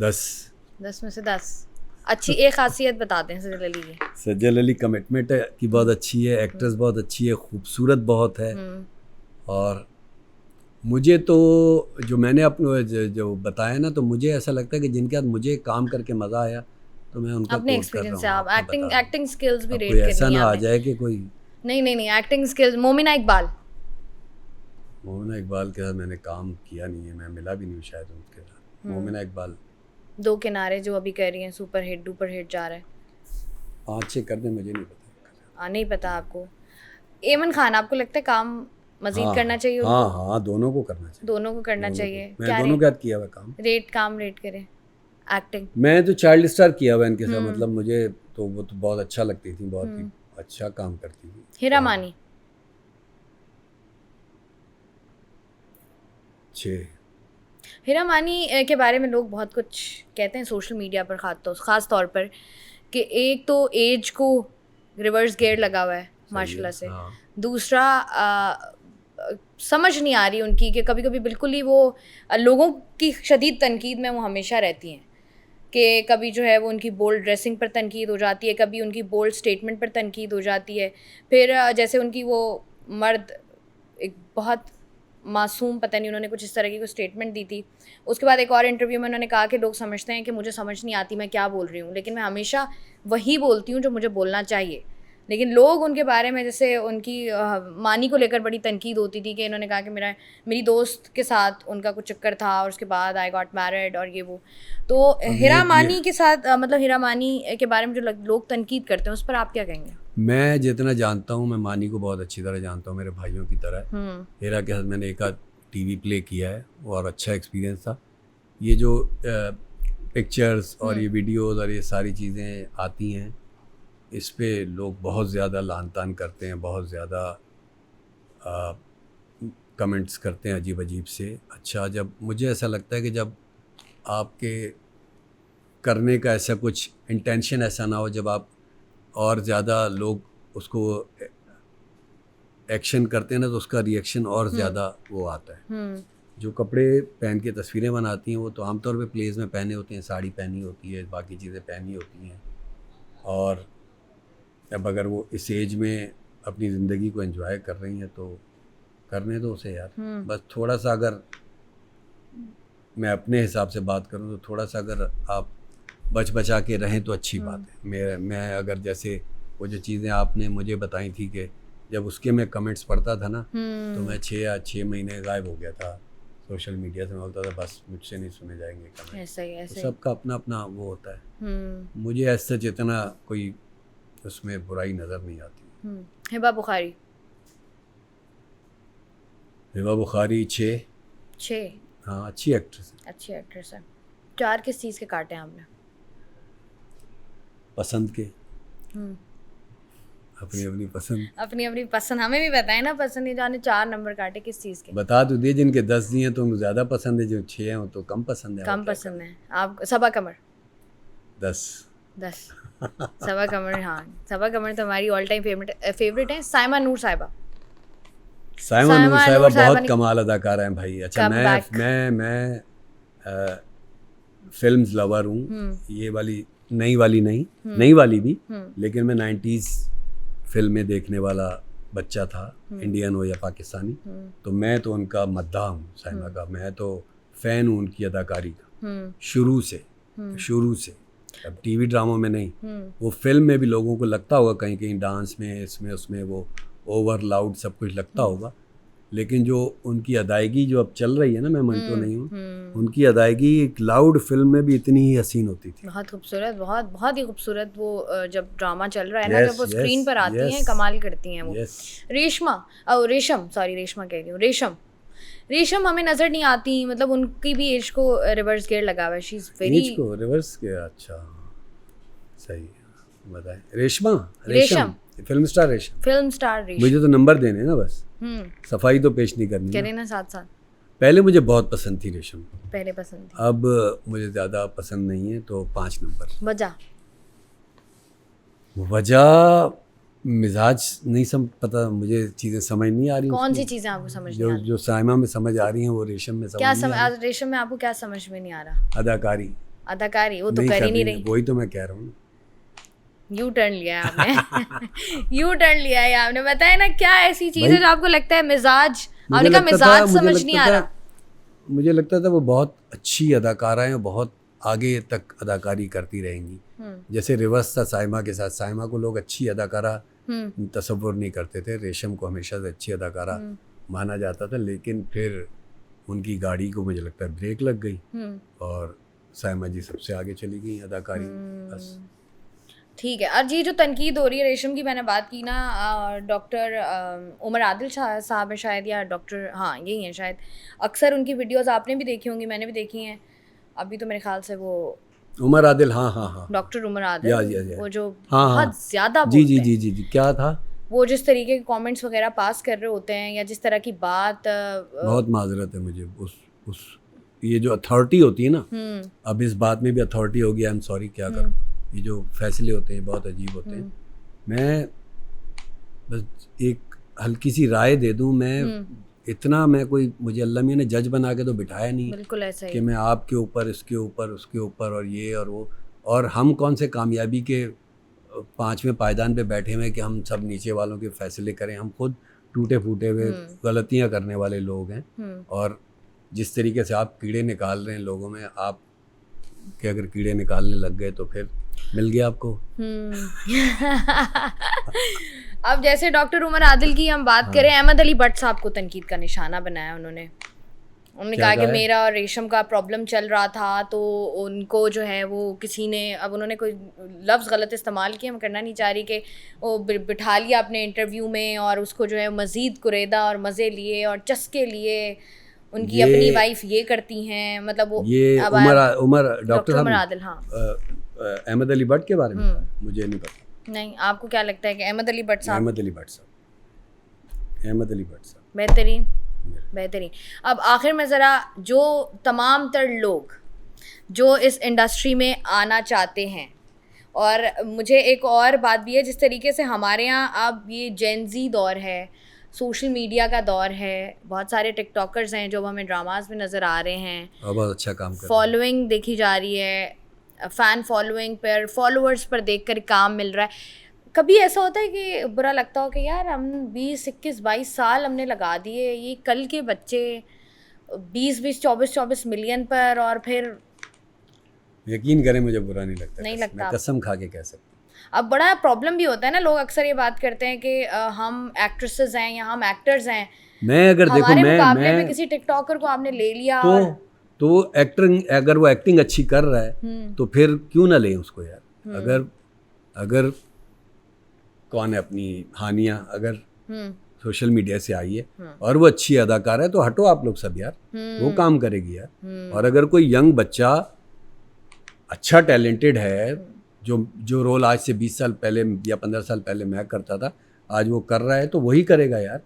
10 में से 10। अच्छी एक खासियत बताते हैं सजल अली की। सजल अली कमिटमेंट की बहुत अच्छी है, एक्ट्रेस बहुत अच्छी है, खूबसूरत बहुत है, और मुझे तो जो मैंने अपने जो बताया ना, तो मुझे ऐसा लगता है कि जिनके साथ मुझे काम करके मज़ा आया तो मैं उनका अपने कोट कर रहा एक्सपीरियंस हूँ, से आप आपको बता रहा हूँ। एक्टिंग स्किल्स भी अब रेट कोई ऐसा करनी है ना आ हमें। जाए कि कोई नहीं, एक्टिंग स्किल्स। मोमिना इकबाल। मोमिना इकबाल के साथ मैंने काम किया नहीं है, मैं मिला भी नहीं हूँ शायद उनके साथ। मोमिना इकबाल दो किनारे जो अभी कह रही हैं सुपर हिट डुपर हिट जा रहा है। 5-6 कर दे, मुझे नहीं पता। नहीं पता आपको। एमन खान, आपको लगता है काम मजीद हाँ करना चाहिए हाँ उनको? हाँ, दोनों को करना चाहिए, दोनों को करना दोनों चाहिए। को। मैं क्या दोनों के साथ किया हुआ काम। रेट करें एक्टिंग? मैं तो चाइल्ड स्टार किया हुआ इनके साथ, मतलब मुझे तो वो तो बहुत अच्छा लगती थी, बहुत ही अच्छा काम करती थी। हीरा मानी। 6। हीरा मानी के बारे में लोग बहुत कुछ कहते हैं सोशल मीडिया पर, ख़ास तौर पर कि एक तो एज को रिवर्स गियर लगा हुआ है माशाल्लाह से। हाँ। दूसरा समझ नहीं आ रही उनकी कि कभी कभी बिल्कुल ही वो लोगों की शदीद तनकीद में वो हमेशा रहती हैं कि कभी जो है वो उनकी बोल्ड ड्रेसिंग पर तनकीद हो जाती है, कभी उनकी बोल्ड स्टेटमेंट पर तनकीद हो जाती है। फिर जैसे उनकी वो मर्द एक बहुत मासूम, पता नहीं उन्होंने कुछ इस तरह की कोई स्टेटमेंट दी थी। उसके बाद एक और इंटरव्यू में उन्होंने कहा कि लोग समझते हैं कि मुझे समझ नहीं आती मैं क्या बोल रही हूँ, लेकिन मैं हमेशा वही बोलती हूँ जो मुझे बोलना चाहिए। लेकिन लोग उनके बारे में, जैसे उनकी मानी को लेकर बड़ी तनकीद होती थी कि इन्होंने कहा कि मेरी दोस्त के साथ उनका कुछ चक्कर था और उसके बाद आई गॉट मैरिड और ये वो। तो हीरा मानी के साथ मतलब हीरा मानी के बारे में जो लोग तनकीद करते हैं उस पर आप क्या कहेंगे? मैं जितना जानता हूँ, मैं मानी को बहुत अच्छी तरह जानता हूँ, मेरे भाइयों की तरह। हीरा के साथ मैंने एक आध टीवी प्ले किया है और अच्छा एक्सपीरियंस था। ये जो पिक्चर्स और ये वीडियोस और ये सारी चीज़ें आती हैं, इस पे लोग बहुत ज़्यादा लान तान करते हैं, बहुत ज़्यादा कमेंट्स करते हैं अजीब अजीब से। अच्छा, जब मुझे ऐसा लगता है कि जब आपके करने का ऐसा कुछ इंटेंशन ऐसा ना हो, जब आप और ज़्यादा लोग उसको एक्शन करते हैं ना, तो उसका रिएक्शन और ज़्यादा वो आता है। जो कपड़े पहन के तस्वीरें बनाती हैं वो तो आमतौर पे प्लेस में पहने होते हैं, साड़ी पहनी होती है, बाकी चीज़ें पहनी होती हैं। और अब अगर वो इस एज में अपनी ज़िंदगी को एंजॉय कर रही हैं तो करने दो उसे यार। बस थोड़ा सा, अगर मैं अपने हिसाब से बात करूं तो थोड़ा सा अगर आप बचा के रहें तो अच्छी बात है। मैं अगर जैसे वो जो चीज़ें आपने मुझे बताई थी कि जब उसके मैं कमेंट्स पढ़ता था ना, तो मैं 6 महीने गायब हो गया था सोशल मीडिया से। मैं बोलता था बस मुझसे नहीं सुने जाएंगे कमेंट। ऐसे तो सबका अपना अपना वो होता है। मुझे ऐसा जितना कोई उसमें बुराई नज़र नहीं आती। हिबा बुखारी। हिबा बुखारी 6। हाँ, अच्छी एक्ट्रेस है। अच्छी एक्ट्रेस है। 4 किस चीज़ के काटे हैं आपने? पसंद के। अपनी अपनी पसंद। हमें भी बताएं ना, पसंद ही जाने 4 नंबर काटे किस चीज़ के? बता तो दिए, जिनके 10 दिए तो उनको ज़्यादा पसंद है, जो 6 हैं तो कम पसंद है। कम पसंद है आप? सबा कमर। 10। सबा कमर। हाँ, सबा कमर तो हमारी ऑल टाइम फेवरेट है। साइमा नूर साहिबा। साइमा नूर साहिबा बहुत कमाल अदाकारा हैं भाई। अच्छा, मैं फिल्म्स लवर हूँ। ये वाली नई वाली नहीं, नई वाली भी, लेकिन मैं 90s फिल्में देखने वाला बच्चा था, इंडियन हो या पाकिस्तानी। तो मैं तो उनका मद्दाह हूँ साइमा का। मैं तो फ़ैन हूँ उनकी अदाकारी का शुरू से। अब टीवी ड्रामों में नहीं, वो फिल्म में भी लोगों को लगता होगा कहीं कहीं डांस में, इसमें उसमें वो ओवर लाउड सब कुछ लगता होगा, लेकिन जो उनकी अदायगी जो अब चल रही है ना, मैं मंटो नहीं हूँ, उनकी अदायगी एक लाउड फिल्म में भी इतनी ही हसीन होती थी। बहुत खूबसूरत, बहुत ही खूबसूरत। वो जब ड्रामा चल रहा है ना, जब वो स्क्रीन पर आती हैं, कमाल करती हैं वो। रेशम कह रही हूँ, रेशम हमें नज़र नहीं आती, मतलब उनकी भी एज को रिवर्स गियर लगा हुआ है। शी इज़ वेरी एज को रिवर्स गियर। अच्छा, सही बताएं। रेशम फिल्म स्टार रेशम। मुझे तो नंबर देने ना, बस सफाई तो पेश नहीं करनी, करें ना साथ। पहले मुझे बहुत पसंद थी रेशम, पहले पसंद थी, अब मुझे ज़्यादा पसंद नहीं है, तो 5 नंबर। वजह मिजाज नहीं पता, मुझे चीज़ें समझ नहीं आ रही। कौन सी चीज़ें आपको समझ नहीं आ रही? जो साइमा में समझ आ रही हैं वो रेशम में रेशम में आपको क्या समझ में नहीं आ रहा? अदाकारी वो तो कर ही नहीं रही। वही तो मैं कह रहा हूँ। यू टर्न लिया है आपने। यू टर्न लिया है आपने। बताया ना, क्या ऐसी चीज़ है जो आपको लगता है मिजाज आपने कहा मिजाज समझ नहीं आ रहा। मुझे लगता था वो बहुत अच्छी अदाकारा हैं, बहुत आगे तक अदाकारी करती रहेंगी। जैसे रिवर्स था साइमा के साथ, साइमा को लोग अच्छी अदाकारा तसव्वुर नहीं करते थे, रेशम को हमेशा से अच्छी अदाकारा माना जाता था, लेकिन फिर उनकी गाड़ी को मुझे लगता है ब्रेक लग गई और साइमा जी सबसे आगे चली गई अदाकारी। बस ठीक है। और ये जो तनकीद हो रही है रेशम की, मैंने बात की ना, डॉक्टर उमर आदिल साहब है शायद, या डॉक्टर, हाँ यही है शायद, अक्सर उनकी वीडियोस आपने भी देखी होंगी, मैंने भी देखी हैं। अभी तो मेरे ख्याल से वो उमर आदिल, हाँ, डॉक्टर उमर आदिल, या। वो जो हाँ, बहुत ज़्यादा जी, क्या था वो, जिस तरीके के कमेंट्स वगैरह पास कर रहे होते हैं, या जिस तरह की बात, बहुत माजरत है मुझे उस ये जो अथॉरिटी होती है ना, अब इस बात में भी अथॉरिटी होगी, आई एम सॉरी, क्या करूं, ये जो फैसले होते हैं बहुत अजीब होते हैं। मैं बस एक हल्की सी राय दे दूं, मैं कोई, मुझे अल्लाह मियां ने जज बना के तो बिठाया नहीं, बिल्कुल ऐसा ही कि मैं आपके ऊपर, इसके ऊपर, उसके ऊपर, और ये और वो, और हम कौन से कामयाबी के 5वें पायदान पे बैठे हुए कि हम सब नीचे वालों के फैसले करें। हम खुद टूटे फूटे हुए गलतियां करने वाले लोग हैं, और जिस तरीके से आप कीड़े निकाल रहे हैं लोगों में, आप के अगर कीड़े निकालने लग गए तो फिर मिल गया आपको। अब जैसे डॉक्टर उमर आदिल की हम बात करें, अहमद अली भट्ट साहब को तनकीद का निशाना बनाया उन्होंने कहा कि मेरा और रेशम का प्रॉब्लम चल रहा था, तो उनको जो है वो किसी ने, अब उन्होंने कोई लफ्ज़ गलत इस्तेमाल किया, मैं करना नहीं चाह रही, कि वो बिठा लिया अपने इंटरव्यू में और उसको जो है मज़ीद कुरेदा और मज़े लिए और चस्के लिए, उनकी अपनी वाइफ ये करती हैं, मतलब वो ये उमर डॉक्टर उमर आदिल, हाँ, अहमद अली भट्ट के बारे में मुझे नहीं पता। नहीं, आपको क्या लगता है कि अहमद अली भट्ट साहब बेहतरीन। अब आखिर में ज़रा, जो तमाम तर लोग जो इस इंडस्ट्री में आना चाहते हैं, और मुझे एक और बात भी है, जिस तरीके से हमारे यहाँ अब ये जेनजी दौर है, सोशल मीडिया का दौर है, बहुत सारे टिकटॉकर्स हैं जो हमें ड्रामाज में नज़र आ रहे हैं, बहुत अच्छा काम कर रहे हैं, फॉलोइंग देखी जा रही है, फ़ैन फॉलोइंग पर, फॉलोअर्स पर देखकर काम मिल रहा है। कभी ऐसा होता है कि बुरा लगता हो कि यार हम 20, 21, 22 साल हमने लगा दिए, ये कल के बच्चे 20, 24 मिलियन पर, और फिर यकीन करें मुझे बुरा नहीं लगता, नहीं लगता, मैं कसम खा के कह सकता। अब बड़ा प्रॉब्लम भी होता है ना, लोग अक्सर ये बात करते हैं कि हम एक्ट्रेसेस हैं या हम एक्टर्स हैं, मैं अगर देखो मैं किसी टिकटॉकर को आपने ले लिया तो एक्टिंग, अगर वो एक्टिंग अच्छी कर रहा है तो फिर क्यों ना लें उसको यार। अगर कौन है अपनी हानिया, अगर सोशल मीडिया से आई है और वो अच्छी अदाकार है, तो हटो आप लोग सब यार, वो काम करेगी यार। और अगर कोई यंग बच्चा अच्छा टैलेंटेड है, जो रोल आज से 20 साल पहले या 15 साल पहले मैं करता था, आज वो कर रहा है, तो वही करेगा यार।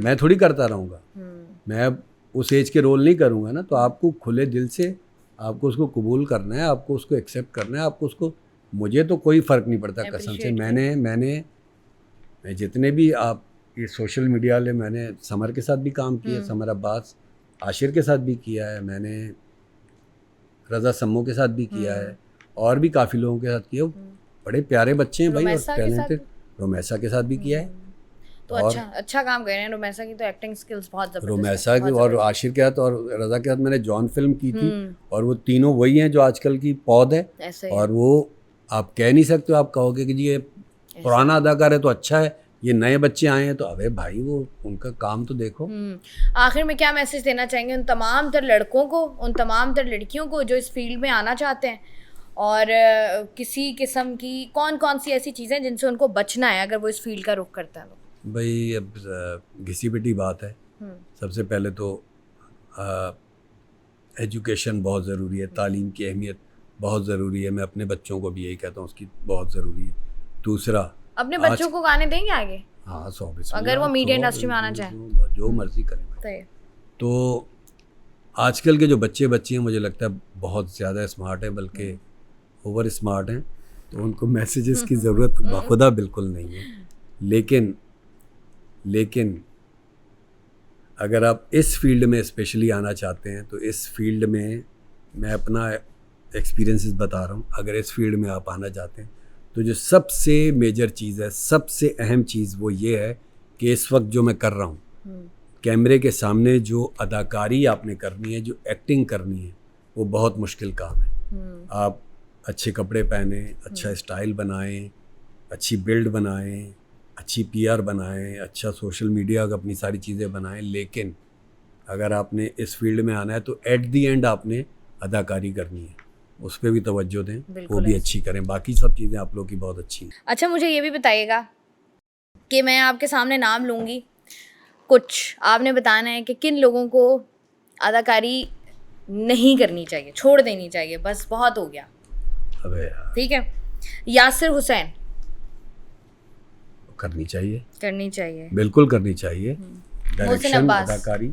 मैं थोड़ी करता रहूँगा, मैं उस एज के रोल नहीं करूँगा ना। तो आपको खुले दिल से आपको उसको कबूल करना है, आपको उसको एक्सेप्ट करना है, आपको उसको, मुझे तो कोई फ़र्क नहीं पड़ता कसम से। मैं जितने भी आप ये सोशल मीडिया वाले, मैंने समर के साथ भी काम किया, समर अब्बास, आशिर के साथ भी किया है, मैंने रज़ा सम्मो के साथ भी किया है, और भी काफ़ी लोगों के साथ किया। बड़े प्यारे बच्चे हैं भाई, और टैलेंटेड। रोमैसा के साथ भी किया है, तो अच्छा काम कर रहे हैं। रोमैसा की तो एक्टिंग स्किल्स बहुत ज़बरदस्त है। रोमैसा की और आशिर के साथ और रज़ा के साथ मैंने जॉन फिल्म की थी, और वो तीनों वही हैं जो आजकल की पौध है। और वो आप कह नहीं सकते, आप कहोगे कि जी ये पुराना अदाकार है तो अच्छा है, ये नए बच्चे आए हैं तो अबे भाई वो उनका काम तो देखो। आखिर में क्या मैसेज देना चाहेंगे उन तमाम तर लड़कों को, उन तमाम तर लड़कियों को जो इस फील्ड में आना चाहते हैं, और किसी किस्म की कौन सी ऐसी चीज़ें जिनसे उनको बचना है अगर वो इस फील्ड का रुख करता है? भाई अब घिसी पिटी बात है। सबसे पहले तो एजुकेशन बहुत ज़रूरी है, तालीम की अहमियत बहुत ज़रूरी है। मैं अपने बच्चों को भी यही कहता हूँ, उसकी बहुत ज़रूरी है। दूसरा, अपने बच्चों को गाने देंगे आगे? हाँ, 100%। अगर वो मीडिया इंडस्ट्री में आना चाहे, जो मर्जी करें। तो आजकल के जो बच्चे हैं, मुझे लगता है बहुत ज़्यादा स्मार्ट है, बल्कि ओवर स्मार्ट हैं, तो उनको मैसेजेस की ज़रूरत बाखुदा बिल्कुल नहीं है। लेकिन अगर आप इस फील्ड में स्पेशली आना चाहते हैं, तो इस फील्ड में मैं अपना एक्सपीरियंसेस बता रहा हूँ। अगर इस फील्ड में आप आना चाहते हैं तो जो सबसे मेजर चीज़ है, सबसे अहम चीज़ वो ये है कि इस वक्त जो मैं कर रहा हूँ, कैमरे के सामने जो अदाकारी आपने करनी है, जो एक्टिंग करनी है, वो बहुत मुश्किल काम है। आप अच्छे कपड़े पहने, अच्छा स्टाइल बनाएं, अच्छी बिल्ड बनाएं, अच्छी पीआर बनाएं, अच्छा सोशल मीडिया का अपनी सारी चीज़ें बनाएं, लेकिन अगर आपने इस फील्ड में आना है तो एट दी एंड आपने अदाकारी करनी है, उस पर भी तवज्जो दें, वो भी अच्छी करें। बाकी सब चीज़ें आप लोग की बहुत अच्छी हैं। अच्छा, मुझे ये भी बताइएगा कि मैं आपके सामने नाम लूँगी, कुछ आपने बताना है कि किन लोगों को अदाकारी नहीं करनी चाहिए, छोड़ देनी चाहिए, बस बहुत हो गया। अबे यार, ठीक है, यासिर हुसैन करनी चाहिए, करनी चाहिए, बिल्कुल करनी चाहिए। मोहसिन डायरेक्शन, अब्बास, अदाकारी।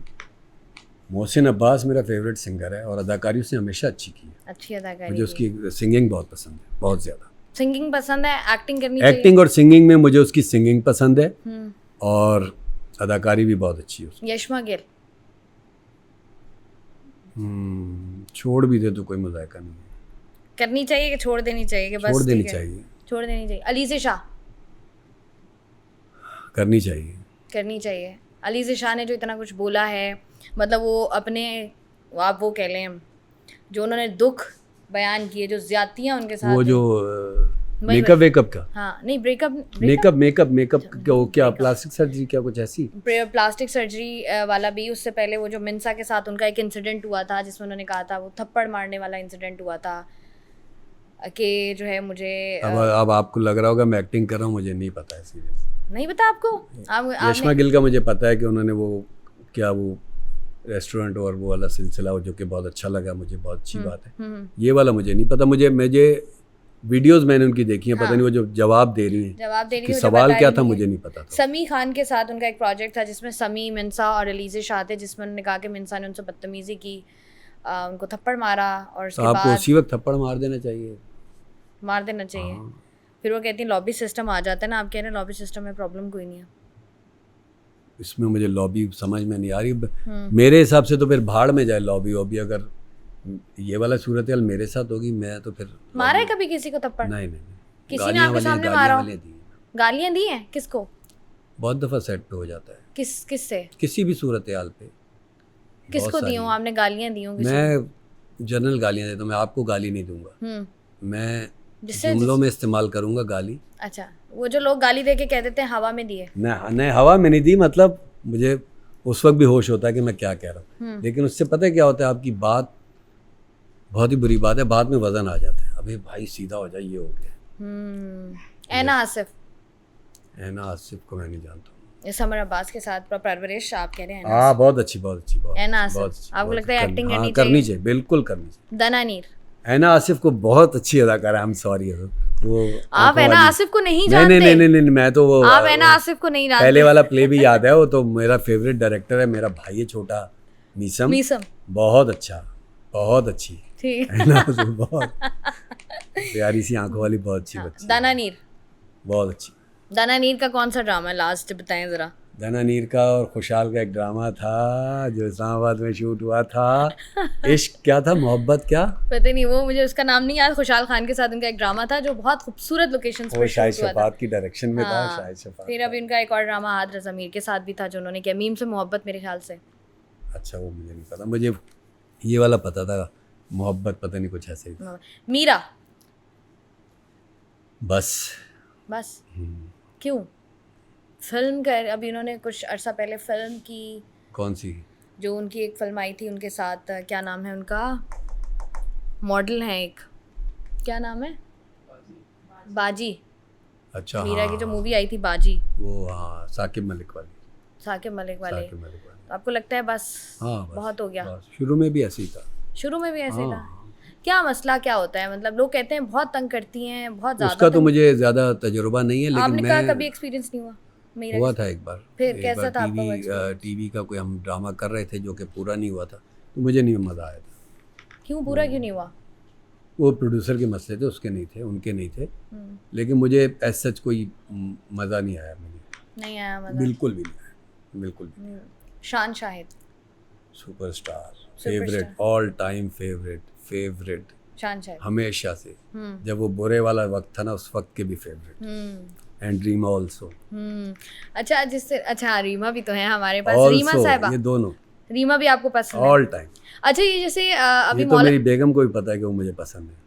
मोहसिन अब्बास मेरा फेवरेट सिंगर है और अदाकारी उसने हमेशा अच्छी की है। अच्छी अदाकारी मुझे उसकी सिंगिंग बहुत पसंद है, बहुत ज़्यादा। सिंगिंग पसंद है, एक्टिंग करनी एक्टिंग और सिंगिंग में मुझे उसकी सिंगिंग पसंद है चाहिए। और अदाकारी भी बहुत अच्छी है उसकी। यशमा गिल छोड़ भी दे तो कोई मजाका नहीं है। करनी चाहिए कि छोड़ देनी चाहिए कि बस छोड़ देनी ठीक है? चाहिए, छोड़ देनी चाहिए। अली से शाह करनी चाहिए। करनी चाहिए। अली से शाह ने जो इतना कुछ बोला है, मतलब वो अपने, आप वो कह लें, जो उन्होंने दुख बयान किए, जो ज्यादतियाँ उनके साथ वो हुई। जो मेकअप वेकअप का, हाँ नहीं, ब्रेकअप मेकअप क्या प्लास्टिक सर्जरी क्या कुछ ऐसी, प्लास्टिक सर्जरी वाला भी। उससे पहले वो जो मिन्सा के साथ उनका एक इंसिडेंट हुआ था जिसमें उन्होंने कहा था, वो थप्पड़ मारने वाला इंसिडेंट हुआ था कि जो है मुझे अब आपको लग रहा होगा मैं एक्टिंग कर रहा हूँ, मुझे नहीं पता है सीरियस। नहीं पता आपको? यशमा गिल का मुझे पता है कि उन्होंने वो क्या वो रेस्टोरेंट और वो वाला सिलसिला, जो कि बहुत अच्छा लगा मुझे, बहुत अच्छी बात है। ये वाला मुझे नहीं पता। मुझे वीडियोस मैंने उनकी देखी हैं, पता नहीं वो जो जवाब दे रही है कि सवाल क्या था मुझे नहीं पता था। समी खान के साथ उनका एक प्रोजेक्ट था जिसमें समी, मिन्सा और अलीज़े शाह थे, जिसमें उन्होंने कहा कि मिन्सा ने उनसे बदतमीजी की, उनको थप्पड़ मारा और उसके बाद आपको उसी वक्त थप्पड़ मार देना चाहिए, मार देना चाहिए। फिर वो कहती हैं लॉबी सिस्टम आ जाता है ना, आप कह रहे हैं लॉबी सिस्टम में प्रॉब्लम कोई नहीं है। इसमें मुझे लॉबी समझ में नहीं आ रही। मेरे हिसाब से तो फिर भाड़ में जाए लॉबी वॉबी। अगर ये वाला सूरत हाल मेरे साथ होगी, मैं तो फिर मारा है कभी किसी को थप्पड़? नहीं, किसी ने आपके सामने मारा हो? गालियाँ दी हैं? किसको? बहुत दफ़ा सेट पे हो जाता है। किससे? किसी भी सूरत हाल पे। किसको दी हो आपने गालियाँ दी हो? मैं जनरल गालियाँ देता हूँ, मैं आपको गाली नहीं दूंगा, मैं जुमलों में इस्तेमाल करूंगा गाली। अच्छा, वो जो लोग गाली दे के कह देते हैं हवा में दिए? नहीं, हवा में नहीं दी, मतलब मुझे उस वक्त भी होश होता है कि मैं क्या कह रहा हूँ, लेकिन उससे पता है क्या होता है, आपकी बात बहुत ही बुरी बात है, बाद में वजन आ जाता है। अबे भाई सीधा हो जाए, ये हो गया। ऐना आसिफ को मैं नहीं जानता हूँ। समर अब्बास के साथ परवरिश आप कह रहे हैं? हाँ, बहुत अच्छी ऐना आसिफ, आपको लगता है एक्टिंग करनी चाहिए? बिल्कुल करनी चाहिए। दनानीर, ऐना आसिफ को बहुत अच्छी अदाकार है। आई एम सॉरी, वो आप ऐना आसिफ को नहीं जानते? नहीं, मैं तो वो आप ऐना आसिफ को नहीं जानते? पहले वाला प्ले भी याद है, वो तो मेरा फेवरेट डायरेक्टर है, मेरा भाई है छोटा, मीसम। बहुत अच्छा, बहुत अच्छी, बहुत प्यारी सी आंखों वाली, बहुत अच्छी बच्ची। दनानीर बहुत अच्छी। दनानीर का कौन सा ड्रामा लास्ट बताएं जरा? दनानीर का और खुशहाल का एक ड्रामा था जो इस्लामाबाद में शूट हुआ था। इश्क क्या था, मोहब्बत क्या, पता नहीं, वो मुझे उसका नाम नहीं याद। खुशहाल खान के साथ उनका एक ड्रामा था जो बहुत खूबसूरत लोकेशंस पर शाहिद शफात की डायरेक्शन में था। शाहिद शफात। फिर अभी उनका एक और ड्रामा हाद रज़ा मीर के साथ भी था जो उन्होंने किया, मीम से मोहब्बत, मेरे ख्याल से। अच्छा, वो मुझे नहीं पता, मुझे ये वाला पता था, मोहब्बत पता नहीं कुछ ऐसे ही। मीरा बस क्यों? फिल्म का अभी उन्होंने कुछ अरसा पहले फिल्म की, कौन सी? जो उनकी एक फिल्म आई थी उनके साथ, क्या नाम है उनका, मॉडल है एक, क्या नाम है, बाजी। अच्छा, मीरा की जो मूवी आई थी बाजी, वो हाँ, साकिब मलिक वाली। तो आपको लगता है बस बहुत हो गया? शुरू में भी ऐसे ही था। क्या मसला क्या होता है? मतलब लोग कहते हैं बहुत तंग करती हैं, बहुत ज़्यादा। उसका तो मुझे ज़्यादा तजुर्बा नहीं है, लेकिन आपने कहा कभी एक्सपीरियंस नहीं हुआ? हुआ था एक बार। फिर कैसा था आपका? टीवी का कोई हम ड्रामा कर रहे थे जो कि पूरा नहीं हुआ था, तो मुझे नहीं मज़ा आया था। क्यों पूरा क्यों नहीं हुआ? वो प्रोड्यूसर के मसले थे, उसके नहीं थे, उनके नहीं थे, लेकिन मुझे एज सच कोई मज़ा नहीं आया। मुझे नहीं आया मज़ा? बिल्कुल भी नहीं आया, बिल्कुल भी। शान Shahid, superstar, favourite, all time favourite, शान शाहिद हमेशा से। जब वो बुरे वाला वक्त था ना, उस वक्त के भी फेवरेट। And Reema also. अच्छा, जिससे अच्छा रीमा भी तो है हमारे पास, रीमा साहिबा, ये दोनों, रीमा भी आपको पसंद है? All time. अच्छा, ये जैसे अभी ये तो मेरी बेगम को भी पता है कि वो मुझे पसंद है।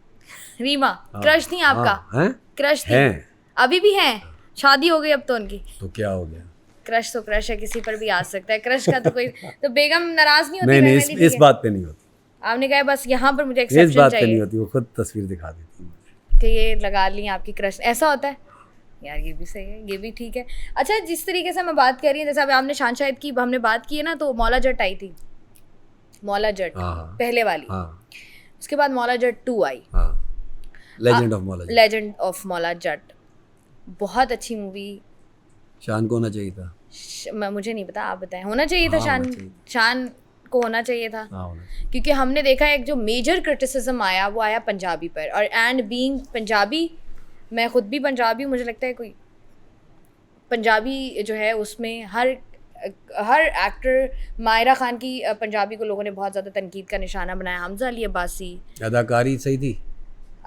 रीमा क्रश थी आपका? हैं? क्रश थी? हैं। अभी भी हैं? शादी हो गई अब तो उनकी? तो क्या हो गया? क्रश तो क्रश है, किसी पर भी आ सकता है क्रश का तो कोई तो बेगम नाराज नहीं होती? नहीं नहीं, इस बात पे नहीं होती। आपने कहा बस यहाँ पर मुझे एक्सेप्शन चाहिए। इस बात पे नहीं होती, वो खुद तस्वीर दिखा देती है कि ये लगा ली आपकी क्रश, ऐसा होता है यार? ये भी सही है, ये भी ठीक है। अच्छा, जिस तरीके से मैं बात कर रही हूँ, जैसे अभी आपने शान शाहिद की हमने बात की है ना, तो मौला जट आई थी, मौला जट पहले वाली, उसके बाद मौला जट 2 आई, legend of Maula Jatt. Legend of Maula Jatt बहुत अच्छी मूवी। शान को होना चाहिए था? मुझे नहीं पता, आप बताएं। होना चाहिए था शान को होना चाहिए था, क्योंकि हमने देखा एक जो मेजर क्रिटिसिज्म आया वो आया पंजाबी पर, और एंड बीइंग पंजाबी, मैं खुद भी पंजाबी हूँ, मुझे लगता है कोई पंजाबी जो है उसमें हर एक्टर, मायरा खान की पंजाबी को लोगों ने बहुत ज़्यादा तनकीद का निशाना बनाया, हमजा अली अब्बासी अदाकारी सही थी,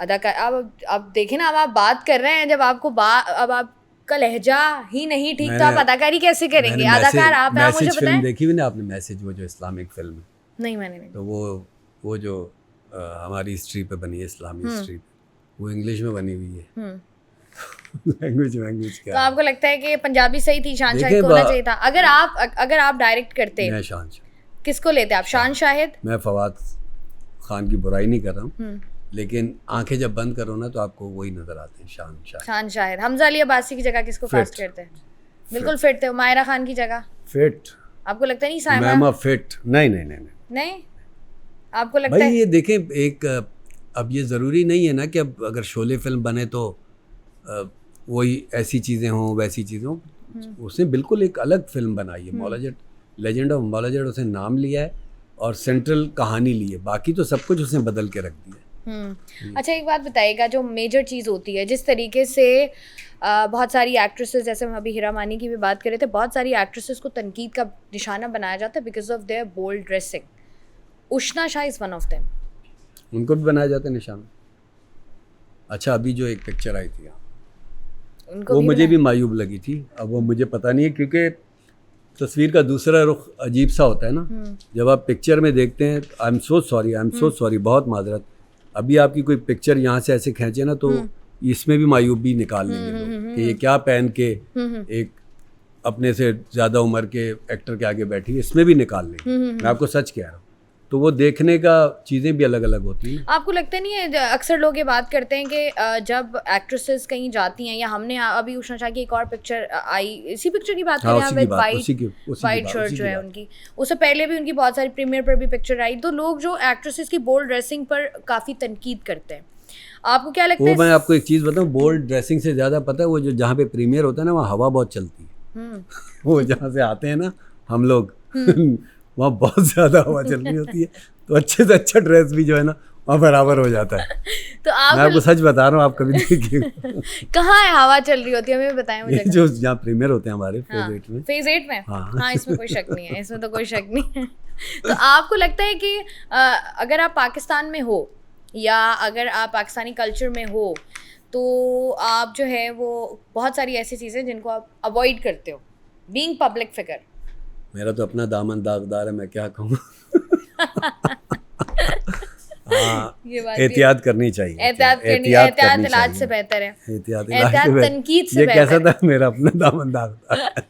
अदाकार अब देखें ना, अब आप बात कर रहे हैं, जब आपको अब आपका लहजा ही नहीं ठीक तो आप अदाकारी कैसे करेंगे? अदाकार आप हैं, मुझे बताएं। फिल्म देखी हुई ना आपने, मैसेज, वो जो इस्लामिक फिल्म? नहीं, मैंने नहीं। तो वो जो हमारी हिस्ट्री पे बनी है, इस्लामी हिस्ट्री पे, वो इंग्लिश में बनी हुई है। लैंग्वेज क्या तो आपको लगता है कि पंजाबी सही थी, शान शाहिद को होना चाहिए था? अगर आप डायरेक्ट करते, मैं शान शाहिद, किसको लेते आप? शान शाहिद? मैं फवाद खान की बुराई नहीं कर रहा हूँ, लेकिन आंखें जब बंद करो ना तो आपको वही नजर आते हैं, शान शाहिद। हमजा अली अब्बासी की जगह किसको फास्ट करते हैं? बिल्कुल फिट थे। मायरा खान की जगह फिट आपको लगता नहीं? साइमा फिट? नहीं, आपको लगता है? ये देखें, एक अब ये ज़रूरी नहीं है ना कि अब अगर शोले फिल्म बने तो वही ऐसी चीज़ें हों, वैसी चीज़ें हों। उसने बिल्कुल एक अलग फिल्म बनाई है, मौला जट, लेजेंड ऑफ मौला जट, उसने नाम लिया है और सेंट्रल कहानी ली है, बाकी तो सब कुछ उसने बदल के रख दिया। अच्छा, एक बात बताइएगा, जो मेजर चीज़ होती है, जिस तरीके से बहुत सारी एक्ट्रेसेस, जैसे हम अभी हीरा मानी की भी बात कर रहे थे, बहुत सारी एक्ट्रेसेस को तनकीद का निशाना बनाया जाता है because of their bold dressing. Ushna Shah is one of them, उनको भी बनाया जाता है निशाना। अच्छा, अभी जो एक पिक्चर आई थी वो मुझे भी मायूब लगी थी, अब वो मुझे पता नहीं है, क्योंकि तस्वीर का दूसरा रुख अजीब सा होता है ना, जब आप पिक्चर में देखते हैं। आई एम सो सॉरी, बहुत माजरत। अभी आपकी कोई पिक्चर यहाँ से ऐसे खींचे ना तो इसमें भी मायूबी निकाल लेंगे लोग कि ये क्या पहन के एक अपने से ज़्यादा उम्र के एक्टर के आगे बैठी, इसमें भी निकाल लेंगे। मैं आपको सच कह रहा हूँ। तो वो देखने का चीज़ें भी अलग अलग होती हैं। आपको लगता नहीं है, अक्सर लोग ये बात करते हैं कि जब एक्ट्रेसेस कहीं जाती हैं, या हमने अभी उषा शाह की एक और पिक्चर आई, इसी पिक्चर की बात करें, वाइट शर्ट जो है उनकी, उससे पहले भी उनकी बहुत सारी प्रीमियर पर भी पिक्चर आई, तो लोग जो एक्ट्रेसेस की बोल्ड ड्रेसिंग पर काफ़ी तनकीद करते हैं। आपको क्या लगता है? मैं आपको एक चीज़ बताऊँ, बोल्ड ड्रेसिंग से ज़्यादा पता है वो जो जहाँ पे प्रीमियर होता है ना, वहाँ हवा बहुत चलती है। वो जहाँ से आते हैं ना हम लोग, वहाँ बहुत ज़्यादा हवा चल रही होती है, तो अच्छे से अच्छा ड्रेस भी जो है ना वहाँ बराबर हो जाता है। तो मैं आपको सच बता रहा हूँ, आप कभी देखिए। कहाँ है हवा चल रही होती है, हमें बताएं मुझे। जो यहाँ प्रीमियर होते हैं हमारे फेज 8 में। हाँ, इसमें कोई शक नहीं है, इसमें तो कोई शक नहीं है। तो आपको लगता है कि अगर आप पाकिस्तान में हो, या अगर आप पाकिस्तानी कल्चर में हो, तो आप जो है वो बहुत सारी ऐसी चीज़ें जिनको आप अवॉइड करते हो, बीइंग पब्लिक फिगर? मेरा तो अपना दामन दागदार है, मैं क्या कहूँ। एहतियात करनी चाहिए, एहतियात इलाज से बेहतर है, एहतियात तनकीद से बेहतर है। कैसा था मेरा अपना दामन दागदार।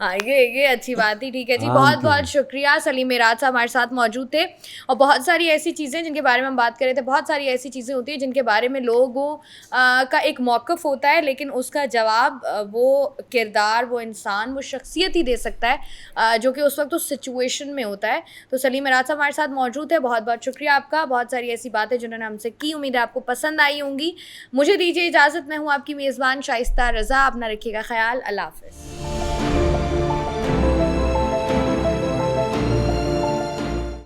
हाँ, ये अच्छी बात ही। ठीक है जी, बहुत बहुत शुक्रिया। सलीम मिराज साहब हमारे साथ मौजूद थे, और बहुत सारी ऐसी चीज़ें जिनके बारे में हम बात कर रहे थे, बहुत सारी ऐसी चीज़ें होती हैं जिनके बारे में लोगों का एक मौक़िफ़ होता है, लेकिन उसका जवाब वो किरदार, वो इंसान, वो शख्सियत ही दे सकता है जो कि उस वक्त उस सिचुएशन में होता है। तो सलीम मिराज साहब हमारे साथ मौजूद है, बहुत बहुत शुक्रिया आपका। बहुत सारी ऐसी बातें जिन्होंने हमसे की, उम्मीद है आपको पसंद आई होंगी। मुझे दीजिए इजाज़त, मैं हूँ आपकी मेज़बान शाइस्ता रज़ा। अपना रखिएगा ख्याल, अल्लाह हाफ़िज़।